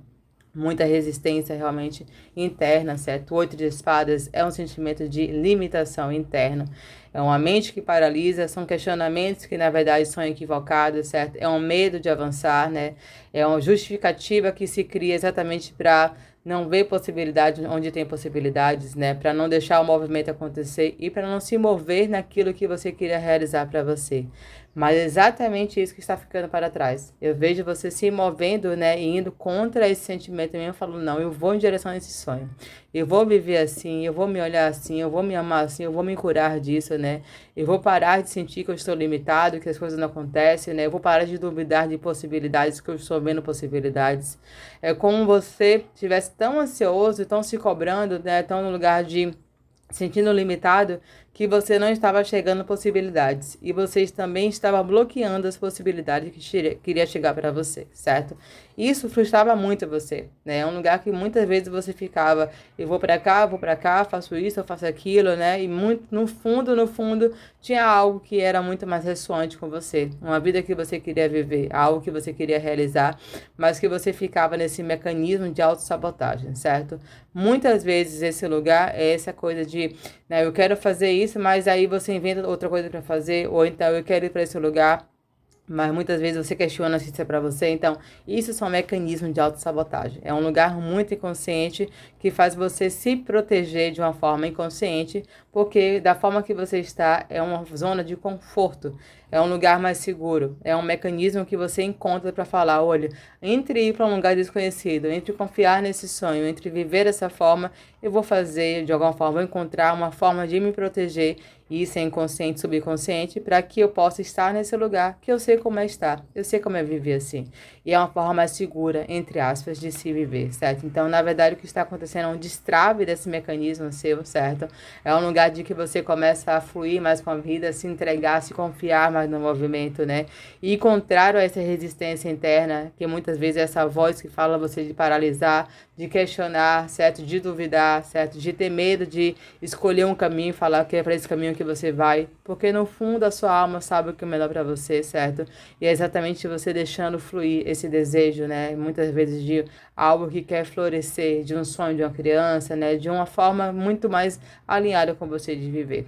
muita resistência realmente interna, certo? 8 de espadas é um sentimento de limitação interna. É uma mente que paralisa, são questionamentos que na verdade são equivocados, certo? É um medo de avançar, né? É uma justificativa que se cria exatamente para não ver possibilidades onde tem possibilidades, né? Para não deixar o movimento acontecer e para não se mover naquilo que você queria realizar para você. Mas é exatamente isso que está ficando para trás. Eu vejo você se movendo, né, e indo contra esse sentimento mesmo, falando, não, eu vou em direção a esse sonho. Eu vou viver assim, eu vou me olhar assim, eu vou me amar assim, eu vou me curar disso, né? Eu vou parar de sentir que eu estou limitado, que as coisas não acontecem, né? Eu vou parar de duvidar de possibilidades, que eu estou vendo possibilidades. É como você estivesse tão ansioso, tão se cobrando, né, tão no lugar de sentindo limitado, que você não estava chegando a possibilidades e você também estava bloqueando as possibilidades que queria chegar para você, certo? Isso frustrava muito você, né? É um lugar que muitas vezes você ficava, eu vou para cá, faço isso, eu faço aquilo, né? E muito no fundo, tinha algo que era muito mais ressoante com você, uma vida que você queria viver, algo que você queria realizar, mas que você ficava nesse mecanismo de autossabotagem, certo? Muitas vezes esse lugar é essa coisa de, né, eu quero fazer isso, mas aí você inventa outra coisa para fazer, ou então eu quero ir para esse lugar, mas muitas vezes você questiona se isso é para você. Então, isso são mecanismos de autossabotagem. É um lugar muito inconsciente que faz você se proteger de uma forma inconsciente, porque da forma que você está é uma zona de conforto, é um lugar mais seguro, é um mecanismo que você encontra para falar, olha, entre ir para um lugar desconhecido, entre confiar nesse sonho, entre viver dessa forma, eu vou fazer de alguma forma, vou encontrar uma forma de me proteger. Isso é inconsciente, subconsciente, para que eu possa estar nesse lugar que eu sei como é estar, eu sei como é viver assim. E é uma forma mais segura, entre aspas, de se viver, certo? Então, na verdade, o que está acontecendo é um destrave desse mecanismo seu, certo? É um lugar de que você começa a fluir mais com a vida, se entregar, se confiar mais no movimento, né? E contrário a essa resistência interna, que muitas vezes é essa voz que fala você de paralisar, de questionar, certo? De duvidar, certo? De ter medo de escolher um caminho e falar que é para esse caminho que você vai, porque no fundo a sua alma sabe o que é melhor para você, certo? E é exatamente você deixando fluir esse desejo, né? Muitas vezes de algo que quer florescer, de um sonho de uma criança, né? De uma forma muito mais alinhada com você de viver.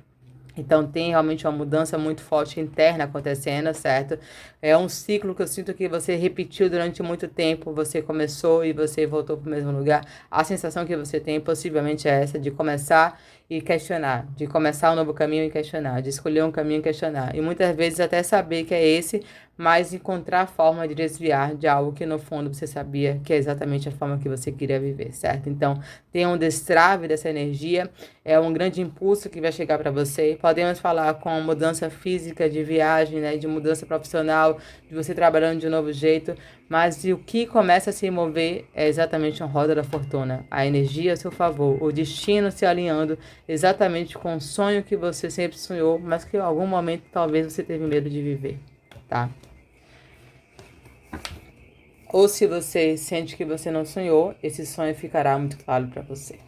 Então tem realmente uma mudança muito forte interna acontecendo, certo? É um ciclo que eu sinto que você repetiu durante muito tempo. Você começou e você voltou para o mesmo lugar. A sensação que você tem possivelmente é essa de começar e questionar, de começar um novo caminho e questionar, de escolher um caminho e questionar. E muitas vezes até saber que é esse, mas encontrar a forma de desviar de algo que no fundo você sabia que é exatamente a forma que você queria viver, certo? Então tem um destrave dessa energia, é um grande impulso que vai chegar para você. Podemos falar com mudança física, de viagem, né, de mudança profissional, de você trabalhando de um novo jeito, mas o que começa a se mover é exatamente uma roda da fortuna, a energia a seu favor, o destino se alinhando exatamente com o sonho que você sempre sonhou, mas que em algum momento talvez você teve medo de viver, tá? Ou se você sente que você não sonhou, esse sonho ficará muito claro para você.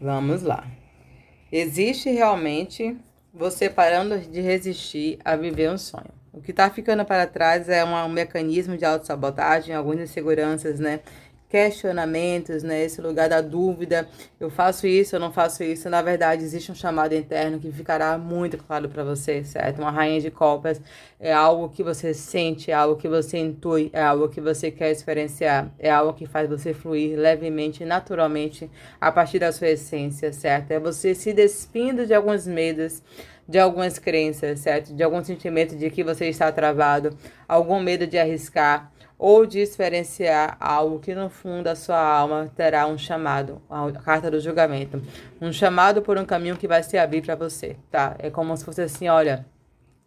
Vamos lá. Existe realmente você parando de resistir a viver um sonho. O que está ficando para trás é um mecanismo de autossabotagem, algumas inseguranças, né? Questionamentos, né? Esse lugar da dúvida, eu faço isso, eu não faço isso. Na verdade, existe um chamado interno que ficará muito claro para você, certo? Uma rainha de copas é algo que você sente, é algo que você intui, é algo que você quer experienciar, é algo que faz você fluir levemente, naturalmente, a partir da sua essência, certo? É você se despindo de alguns medos, de algumas crenças, certo? De algum sentimento de que você está travado, algum medo de arriscar, ou de experienciar algo que no fundo a sua alma terá um chamado, a carta do julgamento, um chamado por um caminho que vai se abrir para você, tá? É como se fosse assim, olha,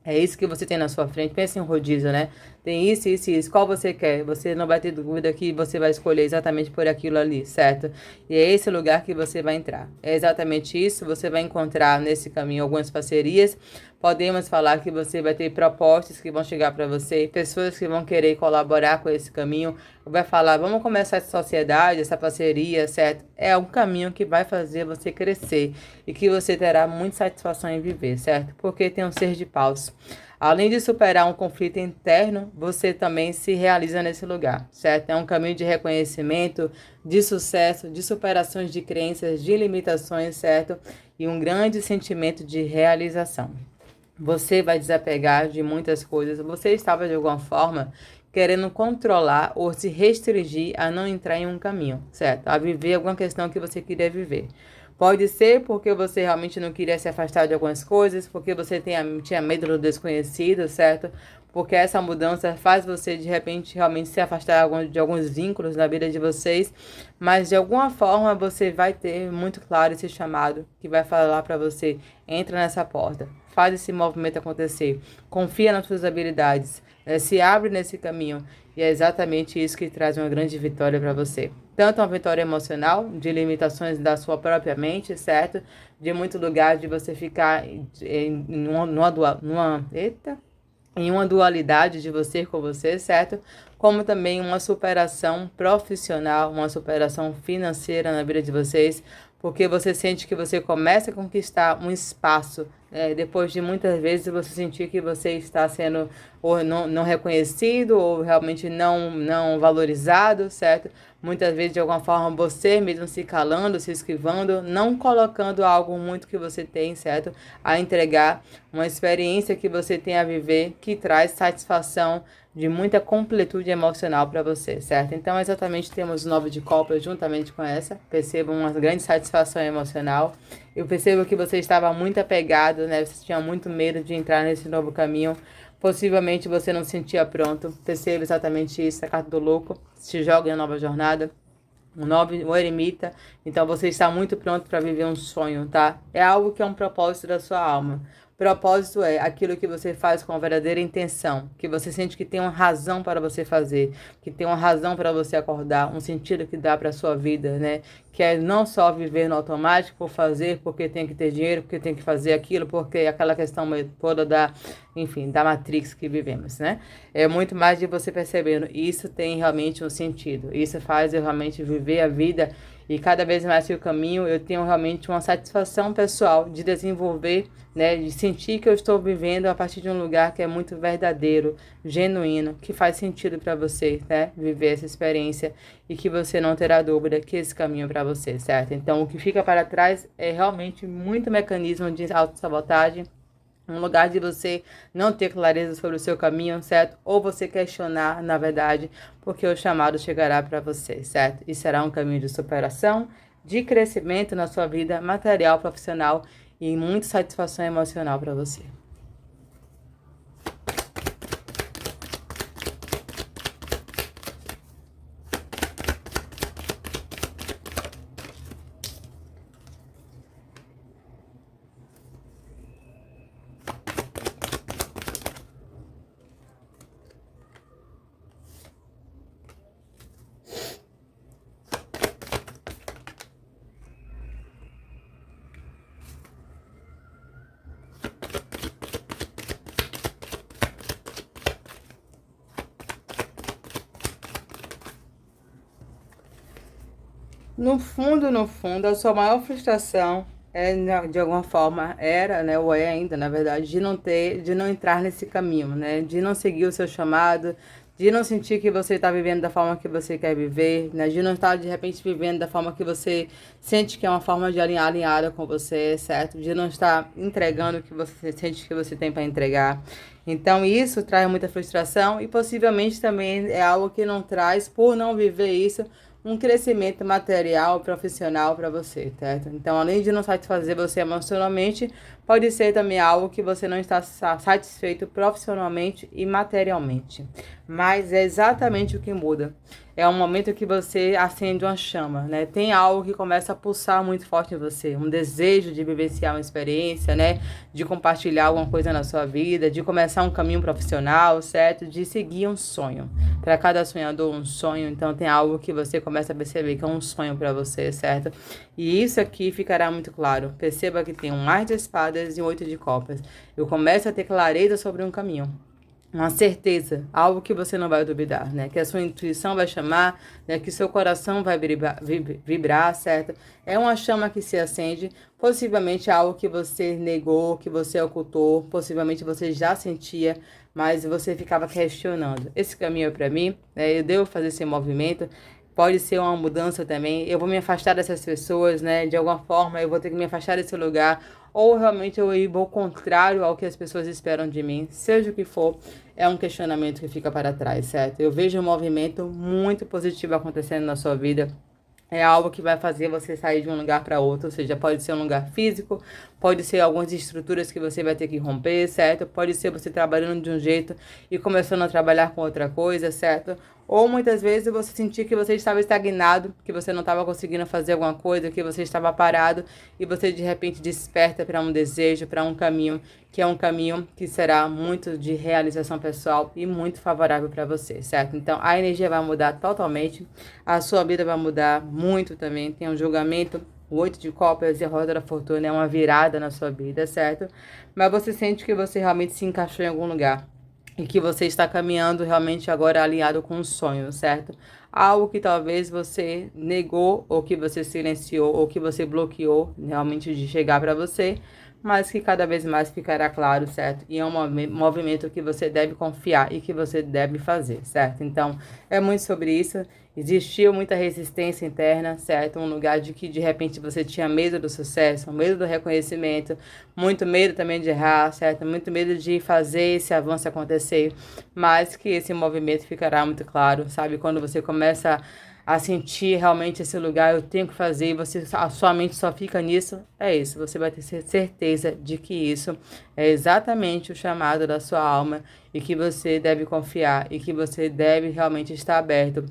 é isso que você tem na sua frente. Pensa em um rodízio, né? tem isso, isso e isso, qual você quer? Você não vai ter dúvida que você vai escolher exatamente por aquilo ali, certo? E é esse lugar que você vai entrar. É exatamente isso, você vai encontrar nesse caminho algumas parcerias. Podemos falar que você vai ter propostas que vão chegar para você, pessoas que vão querer colaborar com esse caminho, vai falar, vamos começar essa sociedade, essa parceria, certo? É um caminho que vai fazer você crescer e que você terá muita satisfação em viver, certo? Porque tem um ser de paus. Além de superar um conflito interno, você também se realiza nesse lugar, certo? É um caminho de reconhecimento, de sucesso, de superações de crenças, de limitações, certo? E um grande sentimento de realização. Você vai desapegar de muitas coisas. Você estava de alguma forma querendo controlar ou se restringir a não entrar em um caminho, certo? A viver alguma questão que você queria viver. Pode ser porque você realmente não queria se afastar de algumas coisas, porque você tinha medo do desconhecido, certo? Porque essa mudança faz você, de repente, realmente se afastar de alguns vínculos na vida de vocês, mas de alguma forma você vai ter muito claro esse chamado que vai falar para você, entra nessa porta, faz esse movimento acontecer, confia nas suas habilidades, se abre nesse caminho, e é exatamente isso que traz uma grande vitória para você. Tanto uma vitória emocional, de limitações da sua própria mente, certo? De muito lugar de você ficar em uma dualidade de você com você, certo? Como também uma superação profissional, uma superação financeira na vida de vocês, porque você sente que você começa a conquistar um espaço, depois de muitas vezes você sentir que você está sendo ou não reconhecido ou realmente não valorizado, certo? Muitas vezes, de alguma forma, você mesmo se calando, se esquivando, não colocando algo muito que você tem, certo? A entregar uma experiência que você tem a viver, que traz satisfação de muita completude emocional para você, certo? Então, exatamente, temos o 9 de copas juntamente com essa. Perceba uma grande satisfação emocional. Eu percebo que você estava muito apegado, né? Você tinha muito medo de entrar nesse novo caminho. Possivelmente você não se sentia pronto. Perceba exatamente isso. A carta do louco se joga em uma nova jornada. O eremita. Então você está muito pronto para viver um sonho, tá? É algo que é um propósito da sua alma. Propósito é aquilo que você faz com a verdadeira intenção, que você sente que tem uma razão para você fazer, que tem uma razão para você acordar, um sentido que dá para a sua vida, né? Que é não só viver no automático por fazer, porque tem que ter dinheiro, porque tem que fazer aquilo, porque aquela questão toda enfim, da Matrix que vivemos, né? É muito mais de você percebendo, isso tem realmente um sentido, isso faz eu realmente viver a vida e cada vez mais que o caminho eu tenho realmente uma satisfação pessoal de desenvolver, né, de sentir que eu estou vivendo a partir de um lugar que é muito verdadeiro, genuíno, que faz sentido para você, né, viver essa experiência e que você não terá dúvida que esse caminho é para você, certo? Então, o que fica para trás é realmente muito mecanismo de autossabotagem, um lugar de você não ter clareza sobre o seu caminho, certo? Ou você questionar, na verdade, porque o chamado chegará para você, certo? E será um caminho de superação, de crescimento na sua vida material, profissional e muita satisfação emocional para você. No fundo, a sua maior frustração de alguma forma, era, né, ou é ainda, na verdade, de não entrar nesse caminho, né, de não seguir o seu chamado, de não sentir que você está vivendo da forma que você quer viver, né, de não estar, de repente, vivendo da forma que você sente que é uma forma de alinhada com você, certo? De não estar entregando o que você sente que você tem para entregar. Então, isso traz muita frustração e possivelmente também é algo que não traz, por não viver isso, um crescimento material, profissional para você, certo? Então, além de não satisfazer você emocionalmente, pode ser também algo que você não está satisfeito profissionalmente e materialmente. mas é exatamente o que muda. É um momento que você acende uma chama, né? Tem algo que começa a pulsar muito forte em você, um desejo de vivenciar uma experiência, né? De compartilhar alguma coisa na sua vida, de começar um caminho profissional, certo? De seguir um sonho. Para cada sonhador, um sonho. Então, tem algo que você começa a perceber que é um sonho para você, certo? E isso aqui ficará muito claro. Perceba que tem um As de Espadas e um 8 de Copas. Eu começo a ter clareza sobre um caminho. Uma certeza, algo que você não vai duvidar, né? Que a sua intuição vai chamar, né? Que seu coração vai vibrar, certo? É uma chama que se acende, possivelmente algo que você negou, que você ocultou, possivelmente você já sentia, mas você ficava questionando. Esse caminho é para mim, né? Eu devo fazer esse movimento. Pode ser uma mudança também. Eu vou me afastar dessas pessoas, né? De alguma forma, eu vou ter que me afastar desse lugar. Ou realmente eu ir ao contrário ao que as pessoas esperam de mim. Seja o que for, é um questionamento que fica para trás, certo? Eu vejo um movimento muito positivo acontecendo na sua vida. É algo que vai fazer você sair de um lugar para outro, ou seja, pode ser um lugar físico, pode ser algumas estruturas que você vai ter que romper, certo? Pode ser você trabalhando de um jeito e começando a trabalhar com outra coisa, certo? Ou muitas vezes você sentir que você estava estagnado, que você não estava conseguindo fazer alguma coisa, que você estava parado e você de repente desperta para um desejo, para um caminho, que é um caminho que será muito de realização pessoal e muito favorável para você, certo? Então a energia vai mudar totalmente, a sua vida vai mudar muito também, tem um julgamento. O 8 de Copas e a Roda da Fortuna é uma virada na sua vida, certo? Mas você sente que você realmente se encaixou em algum lugar e que você está caminhando realmente agora alinhado com um sonho, certo? Algo que talvez você negou, ou que você silenciou, ou que você bloqueou realmente de chegar para você, mas que cada vez mais ficará claro, certo? E é um movimento que você deve confiar e que você deve fazer, certo? Então, é muito sobre isso. Existiu muita resistência interna, certo? Um lugar de que de repente você tinha medo do sucesso, medo do reconhecimento, muito medo também de errar, certo? Muito medo de fazer esse avanço acontecer, mas que esse movimento ficará muito claro, sabe? Quando você começa a sentir realmente esse lugar, eu tenho que fazer, e você, a sua mente só fica nisso, é isso. Você vai ter certeza de que isso é exatamente o chamado da sua alma e que você deve confiar e que você deve realmente estar aberto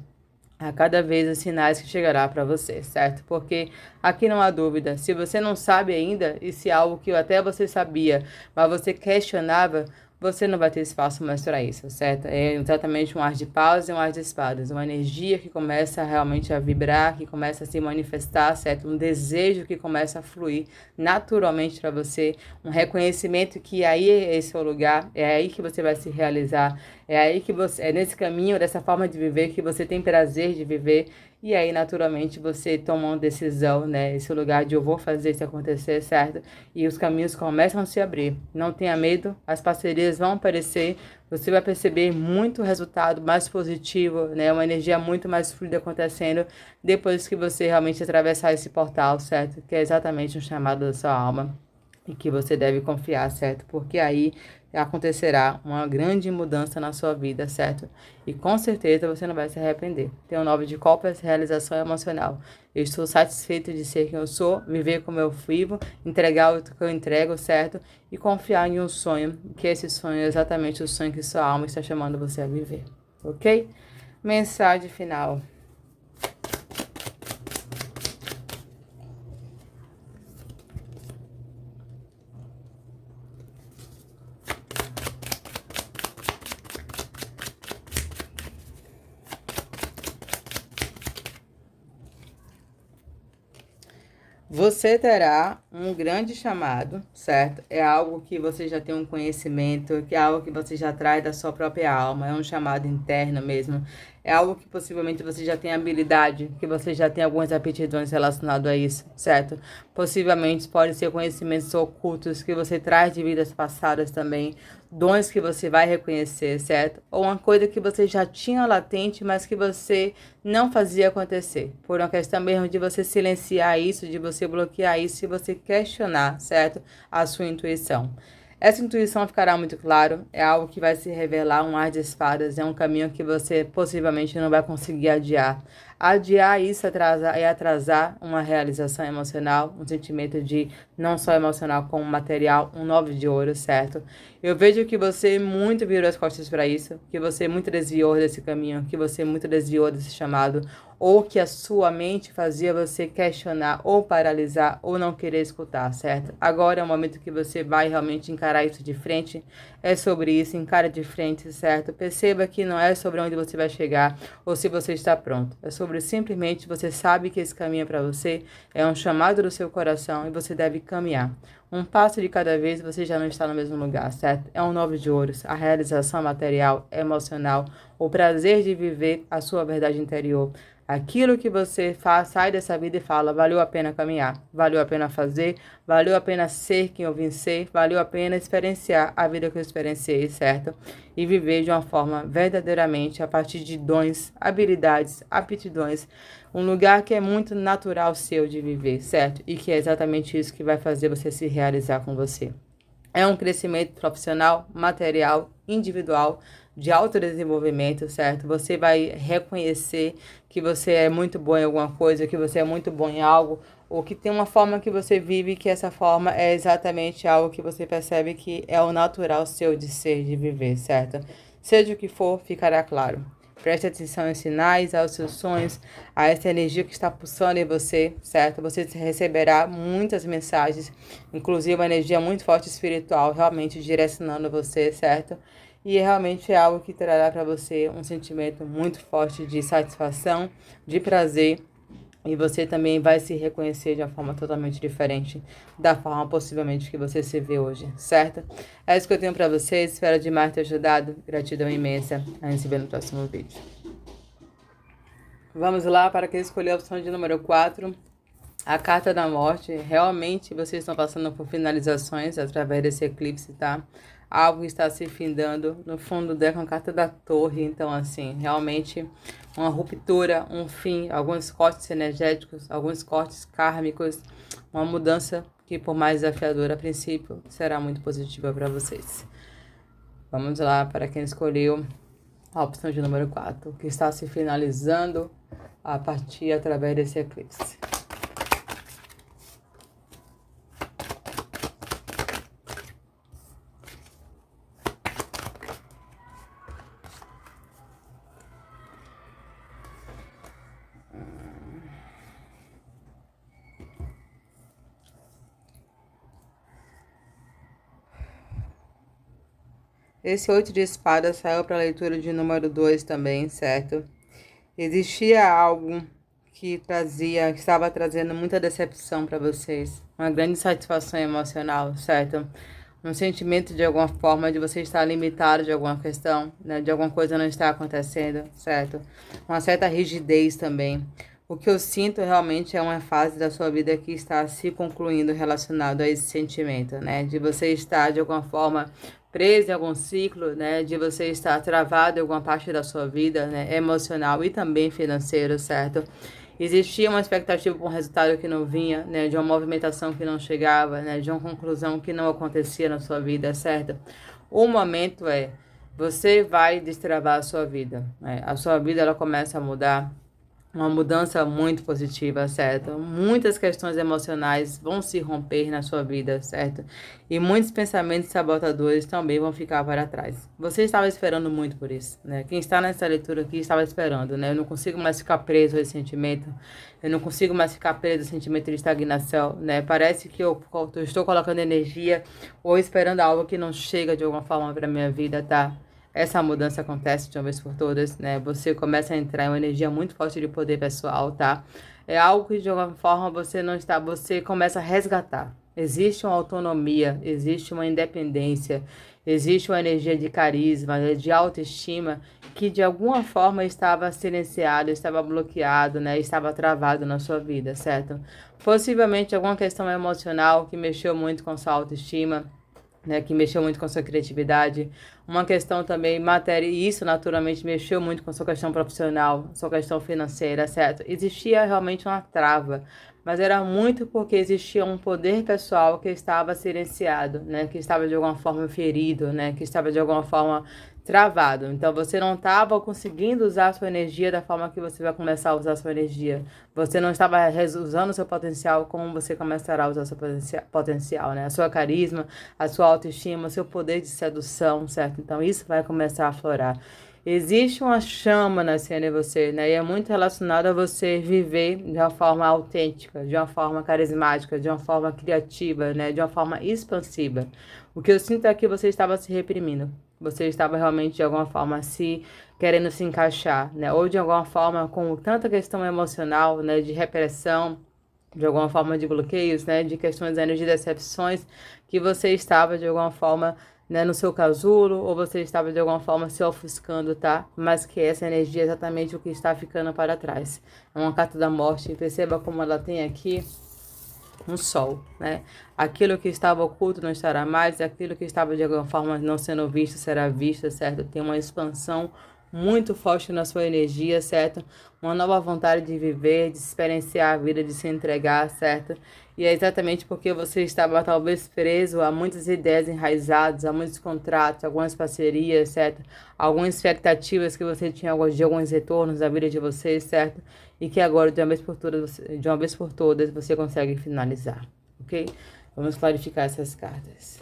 a cada vez os sinais que chegará para você, certo? Porque aqui não há dúvida, se você não sabe ainda, e se é algo que até você sabia, mas você questionava, você não vai ter espaço mais para isso, certo? É exatamente um ar de paus e um ar de espadas, uma energia que começa realmente a vibrar, que começa a se manifestar, certo? Um desejo que começa a fluir naturalmente para você, um reconhecimento que aí é esse o lugar, é aí que você vai se realizar, é aí que você, é nesse caminho, dessa forma de viver que você tem prazer de viver. E aí, naturalmente, você toma uma decisão, né? Esse lugar de eu vou fazer isso acontecer, certo? E os caminhos começam a se abrir. Não tenha medo, as parcerias vão aparecer. Você vai perceber muito resultado mais positivo, né? Uma energia muito mais fluida acontecendo depois que você realmente atravessar esse portal, certo? Que é exatamente um chamado da sua alma e que você deve confiar, certo? Porque aí acontecerá uma grande mudança na sua vida, certo? E com certeza você não vai se arrepender. Tem o 9 de Copas, realização emocional. Eu estou satisfeito de ser quem eu sou, viver como eu vivo, entregar o que eu entrego, certo? E confiar em um sonho, que esse sonho é exatamente o sonho que sua alma está chamando você a viver, ok? Mensagem final. Você terá um grande chamado, certo? É algo que você já tem um conhecimento, que é algo que você já traz da sua própria alma, é um chamado interno mesmo. É algo que possivelmente você já tem habilidade, que você já tem algumas aptidões relacionadas a isso, certo? Possivelmente pode ser conhecimentos ocultos que você traz de vidas passadas também, dons que você vai reconhecer, certo? Ou uma coisa que você já tinha latente, mas que você não fazia acontecer. Por uma questão mesmo de você silenciar isso, de você bloquear isso e você questionar, certo? A sua intuição. Essa intuição ficará muito claro, é algo que vai se revelar um ar de espadas, é um caminho que você possivelmente não vai conseguir adiar. adiar isso atrasar uma realização emocional, um sentimento de não só emocional como material, um 9 de ouro, certo? Eu vejo que você muito virou as costas para isso, que você muito desviou desse caminho, que você muito desviou desse chamado, ou que a sua mente fazia você questionar ou paralisar ou não querer escutar, certo? Agora é o momento que você vai realmente encarar isso de frente, é sobre isso, encara de frente, certo? Perceba que não é sobre onde você vai chegar ou se você está pronto, é sobre simplesmente você sabe que esse caminho é para você, é um chamado do seu coração e você deve caminhar. Um passo de cada vez você já não está no mesmo lugar, certo? É um 9 de ouros, a realização material, emocional, o prazer de viver a sua verdade interior. Aquilo que você faz, sai dessa vida e fala, valeu a pena caminhar, valeu a pena fazer, valeu a pena ser quem eu vim ser, valeu a pena experienciar a vida que eu experienciei, certo? E viver de uma forma verdadeiramente a partir de dons, habilidades, aptidões, um lugar que é muito natural seu de viver, certo? E que é exatamente isso que vai fazer você se realizar com você. É um crescimento profissional, material, individual, de autodesenvolvimento, certo? Você vai reconhecer que você é muito bom em alguma coisa, que você é muito bom em algo, ou que tem uma forma que você vive, que essa forma é exatamente algo que você percebe que é o natural seu de ser, de viver, certo? Seja o que for, ficará claro. Preste atenção aos sinais, aos seus sonhos, a essa energia que está pulsando em você, certo? Você receberá muitas mensagens, inclusive uma energia muito forte espiritual, realmente direcionando você, certo? E realmente é algo que trará para você um sentimento muito forte de satisfação, de prazer, e você também vai se reconhecer de uma forma totalmente diferente da forma possivelmente que você se vê hoje, certo? É isso que eu tenho para vocês. Espero demais ter ajudado. Gratidão imensa. A gente se vê no próximo vídeo. Vamos lá para quem escolheu a opção de número 4. A carta da morte. Realmente vocês estão passando por finalizações através desse eclipse, tá? Algo está se findando. No fundo do deck, uma carta da torre. Então, assim, realmente uma ruptura, um fim, alguns cortes energéticos, alguns cortes kármicos, uma mudança que, por mais desafiadora a princípio, será muito positiva para vocês. Vamos lá para quem escolheu a opção de número 4, que está se finalizando a partir através desse eclipse. Esse 8 de espadas saiu para a leitura de número 2 também, certo? Existia algo que estava trazendo muita decepção para vocês. Uma grande satisfação emocional, certo? Um sentimento de alguma forma de você estar limitado de alguma questão, né? De alguma coisa não estar acontecendo, certo? Uma certa rigidez também. O que eu sinto realmente é uma fase da sua vida que está se concluindo relacionado a esse sentimento, né? De você estar de alguma forma preso em algum ciclo, né? De você estar travado em alguma parte da sua vida, né? Emocional e também financeiro, certo? Existia uma expectativa por um resultado que não vinha, né? De uma movimentação que não chegava, né? De uma conclusão que não acontecia na sua vida, certo? O momento você vai destravar a sua vida, né? A sua vida, ela começa a mudar. Uma mudança muito positiva, certo? Muitas questões emocionais vão se romper na sua vida, certo? E muitos pensamentos sabotadores também vão ficar para trás. Você estava esperando muito por isso, né? Quem está nessa leitura aqui estava esperando, né? Eu não consigo mais ficar preso a esse sentimento. Eu não consigo mais ficar preso a sentimento de estagnação, né? Parece que eu estou colocando energia ou esperando algo que não chega de alguma forma para minha vida, tá? Essa mudança acontece de uma vez por todas, né? Você começa a entrar em uma energia muito forte de poder pessoal, tá? É algo que de alguma forma você não está, você começa a resgatar. Existe uma autonomia, existe uma independência, existe uma energia de carisma, de autoestima que de alguma forma estava silenciado, estava bloqueado, né? Estava travado na sua vida, certo? Possivelmente alguma questão emocional que mexeu muito com sua autoestima, né, que mexeu muito com a sua criatividade, uma questão também matéria, e isso naturalmente mexeu muito com a sua questão profissional, sua questão financeira, certo? Existia realmente uma trava, mas era muito porque existia um poder pessoal que estava silenciado, né, que estava de alguma forma ferido, né, que estava de alguma forma travado. Então, você não estava conseguindo usar a sua energia da forma que você vai começar a usar a sua energia. Você não estava usando o seu potencial como você começará a usar o seu potencial, né? A sua carisma, a sua autoestima, o seu poder de sedução, certo? Então, isso vai começar a aflorar. Existe uma chama nascendo em você, né? E é muito relacionado a você viver de uma forma autêntica, de uma forma carismática, de uma forma criativa, né? De uma forma expansiva. O que eu sinto é que você estava se reprimindo. Você estava realmente, de alguma forma, se querendo se encaixar, né? Ou de alguma forma, com tanta questão emocional, né? De repressão, de alguma forma de bloqueios, né? De questões de decepções, que você estava, de alguma forma, né, no seu casulo, ou você estava de alguma forma se ofuscando, tá? Mas que essa energia é exatamente o que está ficando para trás. É uma carta da morte. Perceba como ela tem aqui um sol, né? Aquilo que estava oculto não estará mais, aquilo que estava de alguma forma não sendo visto será visto, certo? Tem uma expansão muito forte na sua energia, certo? Uma nova vontade de viver, de experienciar a vida, de se entregar, certo? E é exatamente porque você estava talvez preso a muitas ideias enraizadas, a muitos contratos, algumas parcerias, certo? Algumas expectativas que você tinha de alguns retornos da vida de vocês, certo? E que agora, de uma vez por todas, você consegue finalizar, ok? Vamos clarificar essas cartas.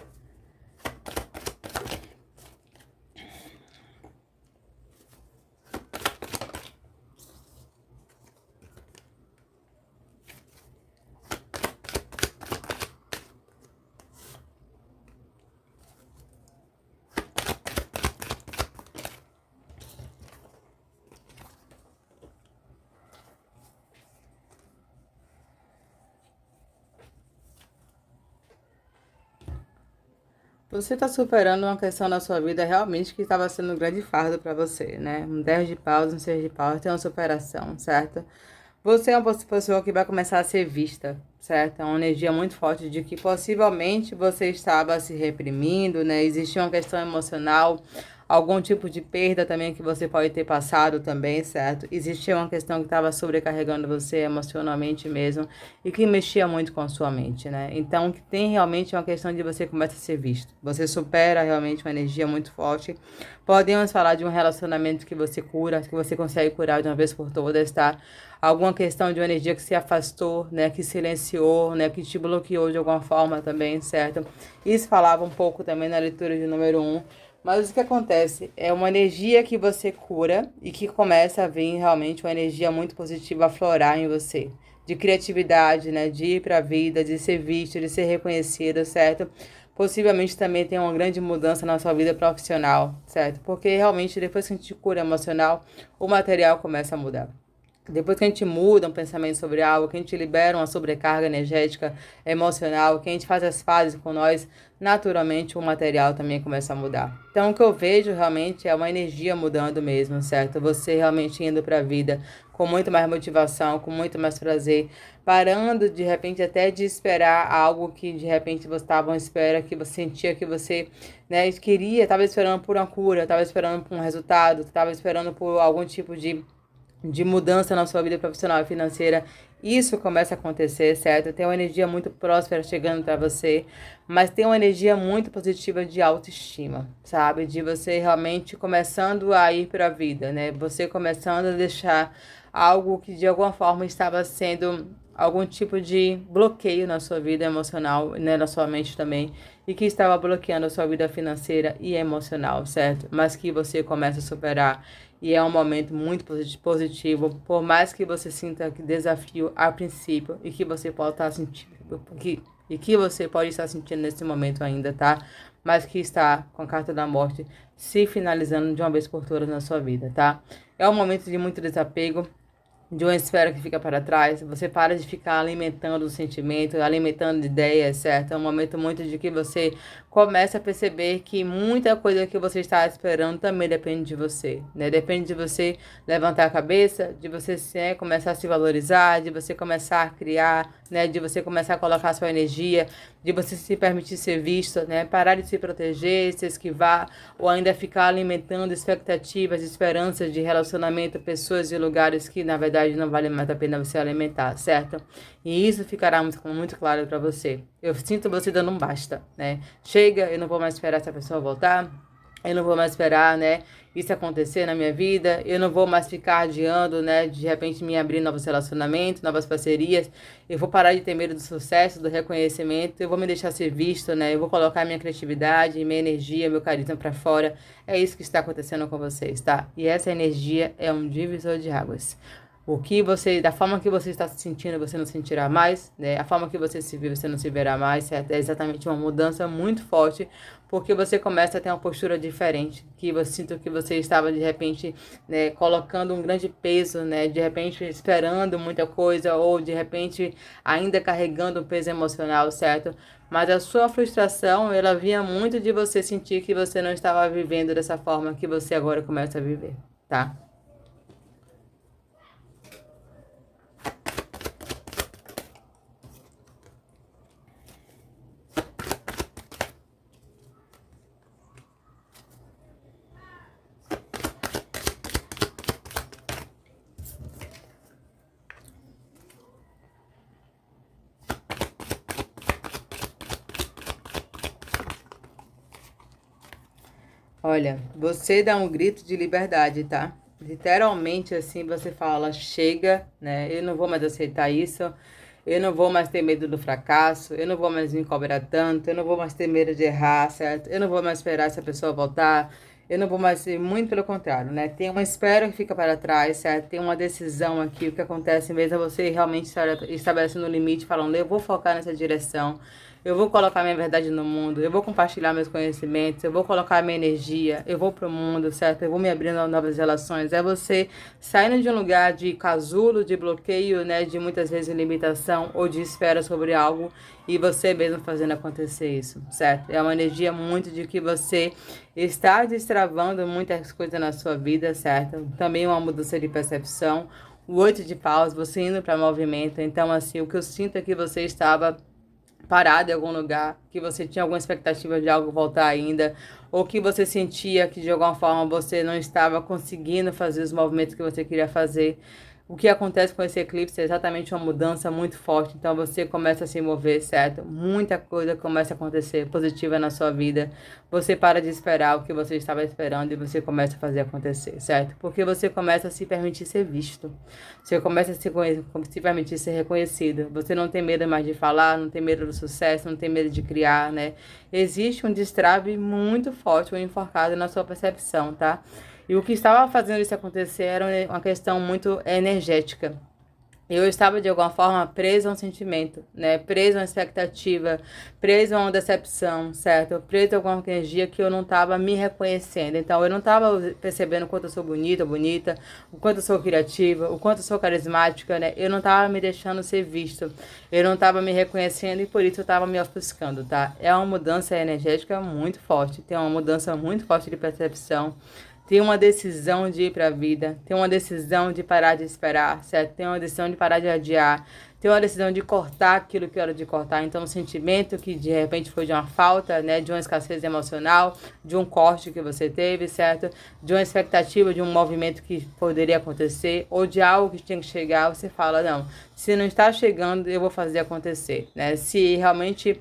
Você está superando uma questão na sua vida realmente que estava sendo um grande fardo para você, né? Um 10 de paus, um 6 de paus, tem uma superação, certo? Você é uma pessoa que vai começar a ser vista, certo? É uma energia muito forte de que possivelmente você estava se reprimindo, né? Existia uma questão emocional, algum tipo de perda também que você pode ter passado também, certo? Existia uma questão que estava sobrecarregando você emocionalmente mesmo e que mexia muito com a sua mente, né? Então, que tem realmente uma questão de você começa a ser visto. Você supera realmente uma energia muito forte. Podemos falar de um relacionamento que você cura, que você consegue curar de uma vez por todas, tá? Alguma questão de uma energia que se afastou, né, que silenciou, né, que te bloqueou de alguma forma também, certo? Isso falava um pouco também na leitura de número 1. Mas o que acontece é uma energia que você cura e que começa a vir realmente uma energia muito positiva aflorar em você. De criatividade, né, de ir para a vida, de ser visto, de ser reconhecido, certo? Possivelmente também tem uma grande mudança na sua vida profissional, certo? Porque realmente depois que a gente cura emocional, o material começa a mudar. Depois que a gente muda um pensamento sobre algo, que a gente libera uma sobrecarga energética, emocional, que a gente faz as fases com nós, naturalmente o material também começa a mudar. Então, o que eu vejo realmente é uma energia mudando mesmo, certo? Você realmente indo para a vida com muito mais motivação, com muito mais prazer, parando de repente até de esperar algo que de repente você estava à espera, que você sentia que você, né, queria, estava esperando por uma cura, estava esperando por um resultado, estava esperando por algum tipo de mudança na sua vida profissional e financeira, isso começa a acontecer, certo? Tem uma energia muito próspera chegando para você, mas tem uma energia muito positiva de autoestima, sabe? De você realmente começando a ir para a vida, né? Você começando a deixar algo que de alguma forma estava sendo algum tipo de bloqueio na sua vida emocional, né, na sua mente também, e que estava bloqueando a sua vida financeira e emocional, certo? Mas que você começa a superar. E é um momento muito positivo, por mais que você sinta que desafio a princípio e que você pode estar sentindo, que você pode estar sentindo nesse momento ainda, tá? Mas que está com a carta da morte se finalizando de uma vez por todas na sua vida, tá? É um momento de muito desapego, de uma esfera que fica para trás, você para de ficar alimentando o sentimento, alimentando ideias, certo? É um momento muito de que você começa a perceber que muita coisa que você está esperando também depende de você, né? Depende de você levantar a cabeça, de você começar a se valorizar, de você começar a criar, né? De você começar a colocar sua energia, de você se permitir ser vista, né? Parar de se proteger, se esquivar, ou ainda ficar alimentando expectativas, esperanças de relacionamento, pessoas e lugares que, na verdade, não vale mais a pena você alimentar, certo? E isso ficará muito claro para você. Eu sinto você dando um basta, né? Chega, eu não vou mais esperar essa pessoa voltar. Eu não vou mais esperar, né, isso acontecer na minha vida. Eu não vou mais ficar adiando, né, de repente me abrir novos relacionamentos, novas parcerias. Eu vou parar de ter medo do sucesso, do reconhecimento. Eu vou me deixar ser visto, né? Eu vou colocar minha criatividade, minha energia, meu carisma para fora. É isso que está acontecendo com vocês, tá? E essa energia é um divisor de águas. O que você, da forma que você está se sentindo, você não sentirá mais, né? A forma que você se vê, você não se verá mais, certo? É exatamente uma mudança muito forte, porque você começa a ter uma postura diferente, que você sinto que você estava de repente, né, colocando um grande peso, né? De repente esperando muita coisa, ou de repente ainda carregando um peso emocional, certo? Mas a sua frustração, ela vinha muito de você sentir que você não estava vivendo dessa forma que você agora começa a viver, tá? Olha, você dá um grito de liberdade, tá? Literalmente assim você fala, chega, né? Eu não vou mais aceitar isso. Eu não vou mais ter medo do fracasso, eu não vou mais me cobrar tanto, eu não vou mais ter medo de errar, certo? Eu não vou mais esperar essa pessoa voltar, eu não vou mais ser, muito pelo contrário, né? Tem uma espera que fica para trás, certo? Tem uma decisão aqui, o que acontece mesmo é você realmente estabelecendo um limite, falando, eu vou focar nessa direção, eu vou colocar minha verdade no mundo, eu vou compartilhar meus conhecimentos, eu vou colocar minha energia, eu vou pro mundo, certo? Eu vou me abrindo a novas relações. É você saindo de um lugar de casulo, de bloqueio, né? De muitas vezes limitação ou de espera sobre algo e você mesmo fazendo acontecer isso, certo? É uma energia muito de que você está destravando muitas coisas na sua vida, certo? Também uma mudança de percepção. O 8 de paus, você indo para movimento. Então, assim, o que eu sinto é que você estava parado em algum lugar, que você tinha alguma expectativa de algo voltar ainda, ou que você sentia que de alguma forma você não estava conseguindo fazer os movimentos que você queria fazer. O que acontece com esse eclipse é exatamente uma mudança muito forte. Então você começa a se mover, certo? Muita coisa começa a acontecer positiva na sua vida. Você para de esperar o que você estava esperando e você começa a fazer acontecer, certo? Porque você começa a se permitir ser visto. Você começa a se permitir ser reconhecido. Você não tem medo mais de falar, não tem medo do sucesso, não tem medo de criar, né? Existe um destrave muito forte, um enforcado na sua percepção, tá? E o que estava fazendo isso acontecer era uma questão muito energética. Eu estava, de alguma forma, preso a um sentimento, né? Preso a uma expectativa, preso a uma decepção, certo? Preso a alguma energia que eu não estava me reconhecendo. Então, eu não estava percebendo o quanto eu sou bonita, bonita, o quanto eu sou criativa, o quanto eu sou carismática, né? Eu não estava me deixando ser visto. Eu não estava me reconhecendo e, por isso, eu estava me ofuscando, tá? É uma mudança energética muito forte. Tem uma mudança muito forte de percepção. Tem uma decisão de ir para a vida, tem uma decisão de parar de esperar, certo? Tem uma decisão de parar de adiar, tem uma decisão de cortar aquilo que era de cortar. Então, um sentimento que de repente foi de uma falta, né? De uma escassez emocional, de um corte que você teve, certo? De uma expectativa de um movimento que poderia acontecer, ou de algo que tinha que chegar, você fala, não, se não está chegando, eu vou fazer acontecer, né? Se realmente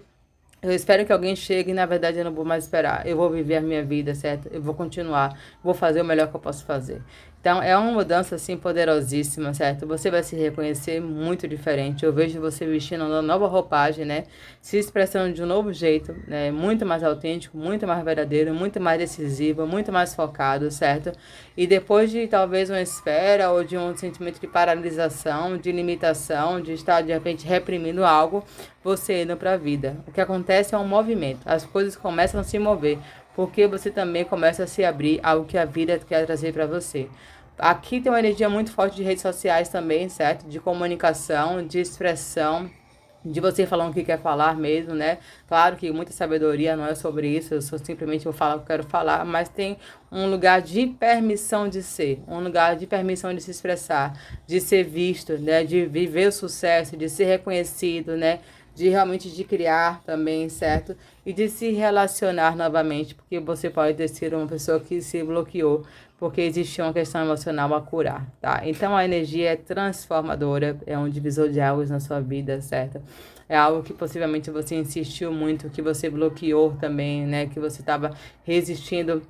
eu espero que alguém chegue e, na verdade, eu não vou mais esperar. Eu vou viver a minha vida, certo? Eu vou continuar. Vou fazer o melhor que eu posso fazer. Então, é uma mudança, assim, poderosíssima, certo? Você vai se reconhecer muito diferente. Eu vejo você vestindo uma nova roupagem, né? Se expressando de um novo jeito, né? Muito mais autêntico, muito mais verdadeiro, muito mais decisivo, muito mais focado, certo? E depois de, talvez, uma espera ou de um sentimento de paralisação, de limitação, de estar, de repente, reprimindo algo, você indo para a vida. O que acontece é um movimento. As coisas começam a se mover, porque você também começa a se abrir ao que a vida quer trazer para você. Aqui tem uma energia muito forte de redes sociais também, certo? De comunicação, de expressão, de você falar o que quer falar mesmo, né? Claro que muita sabedoria não é sobre isso, eu só simplesmente vou falar o que eu quero falar, mas tem um lugar de permissão de ser, um lugar de permissão de se expressar, de ser visto, né? De viver o sucesso, de ser reconhecido, né? De realmente de criar também, certo? E de se relacionar novamente, porque você pode ter sido uma pessoa que se bloqueou, porque existia uma questão emocional a curar, tá? Então a energia é transformadora, é um divisor de águas na sua vida, certo? É algo que possivelmente você insistiu muito, que você bloqueou também, né? Que você estava resistindo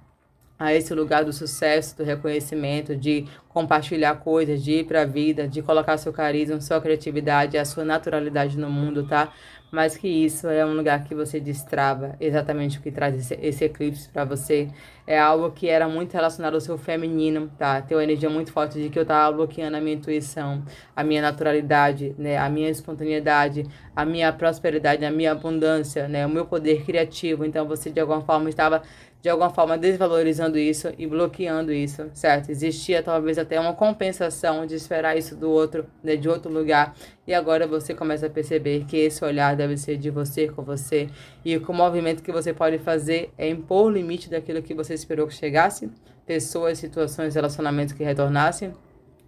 a esse lugar do sucesso, do reconhecimento, de compartilhar coisas, de ir para a vida, de colocar seu carisma, sua criatividade, a sua naturalidade no mundo, tá? Mas que isso é um lugar que você destrava, exatamente o que traz esse eclipse para você. É algo que era muito relacionado ao seu feminino, tá? Tem uma energia muito forte de que eu tava bloqueando a minha intuição, a minha naturalidade, né? A minha espontaneidade, a minha prosperidade, a minha abundância, né? O meu poder criativo. Então você de alguma forma estava desvalorizando isso e bloqueando isso, certo? Existia talvez até uma compensação de esperar isso do outro, né, de outro lugar, e agora você começa a perceber que esse olhar deve ser de você com você, e o movimento que você pode fazer é impor o limite daquilo que você esperou que chegasse, pessoas, situações, relacionamentos que retornassem,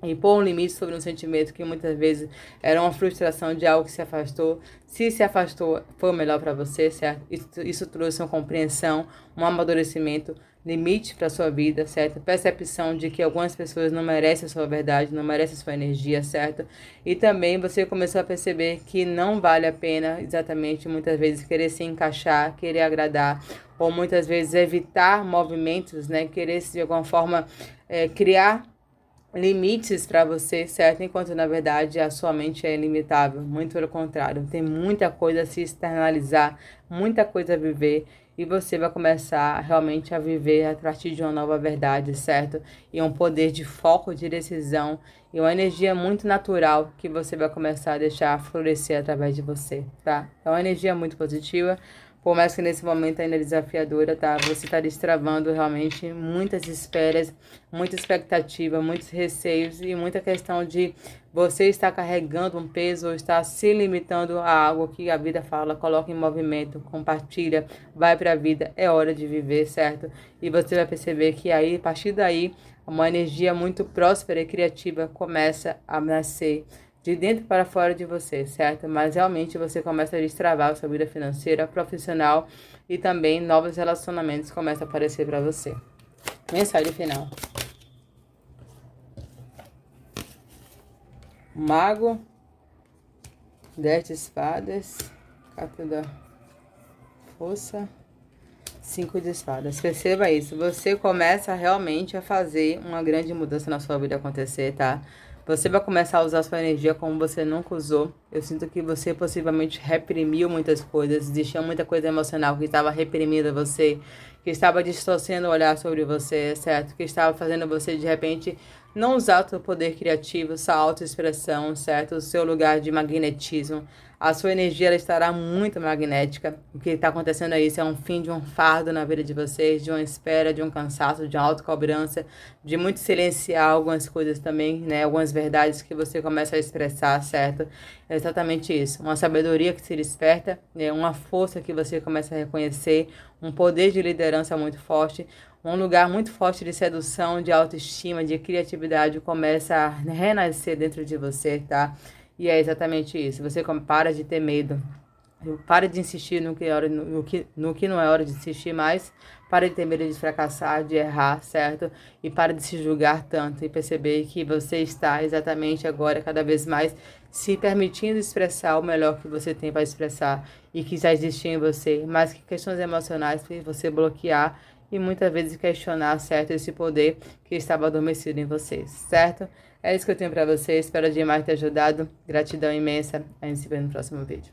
e pôr um limite sobre um sentimento que muitas vezes era uma frustração de algo que se afastou. Se afastou, foi o melhor para você, certo? Isso trouxe uma compreensão, um amadurecimento, limite para sua vida, certo? Percepção de que algumas pessoas não merecem a sua verdade, não merecem a sua energia, certo? E também você começou a perceber que não vale a pena, exatamente, muitas vezes querer se encaixar, querer agradar, ou muitas vezes evitar movimentos, né? Querer, de alguma forma, criar limites para você, certo? Enquanto na verdade a sua mente é ilimitável, muito pelo contrário, tem muita coisa a se externalizar, muita coisa a viver, e você vai começar realmente a viver a partir de uma nova verdade, certo? E um poder de foco, de decisão e uma energia muito natural que você vai começar a deixar florescer através de você, tá? É uma energia muito positiva. Por mais que nesse momento ainda é desafiadora, tá? Você está destravando realmente muitas esperas, muita expectativa, muitos receios e muita questão de você estar carregando um peso ou estar se limitando a algo que a vida fala, coloca em movimento, compartilha, vai para a vida, é hora de viver, certo? E você vai perceber que aí, a partir daí, uma energia muito próspera e criativa começa a nascer de dentro para fora de você, certo? Mas realmente você começa a destravar a sua vida financeira, profissional e também novos relacionamentos começam a aparecer para você. Mensagem final. Mago, 10 de espadas, carta da força, 5 de espadas. Perceba isso, você começa realmente a fazer uma grande mudança na sua vida acontecer, tá? Você vai começar a usar sua energia como você nunca usou. Eu sinto que você possivelmente reprimiu muitas coisas, existia muita coisa emocional que estava reprimindo você, que estava distorcendo o olhar sobre você, certo? Que estava fazendo você, de repente, não usar o seu poder criativo, sua autoexpressão, certo? O seu lugar de magnetismo. A sua energia ela estará muito magnética. O que está acontecendo aí é um fim de um fardo na vida de vocês, de uma espera, de um cansaço, de uma autocobrança, de muito silenciar algumas coisas também, né? Algumas verdades que você começa a expressar, certo? É exatamente isso. Uma sabedoria que se desperta, né? Uma força que você começa a reconhecer, um poder de liderança muito forte, um lugar muito forte de sedução, de autoestima, de criatividade começa a renascer dentro de você, tá? E é exatamente isso. Você para de ter medo. Para de insistir no que não é hora de insistir mais. Para de ter medo de fracassar, de errar, certo? E para de se julgar tanto e perceber que você está exatamente agora, cada vez mais, se permitindo expressar o melhor que você tem para expressar e que já existia em você, mas que questões emocionais que você bloquear e muitas vezes questionar, certo? Esse poder que estava adormecido em você, certo? É isso que eu tenho para você. Espero demais ter ajudado. Gratidão imensa. A gente se vê no próximo vídeo.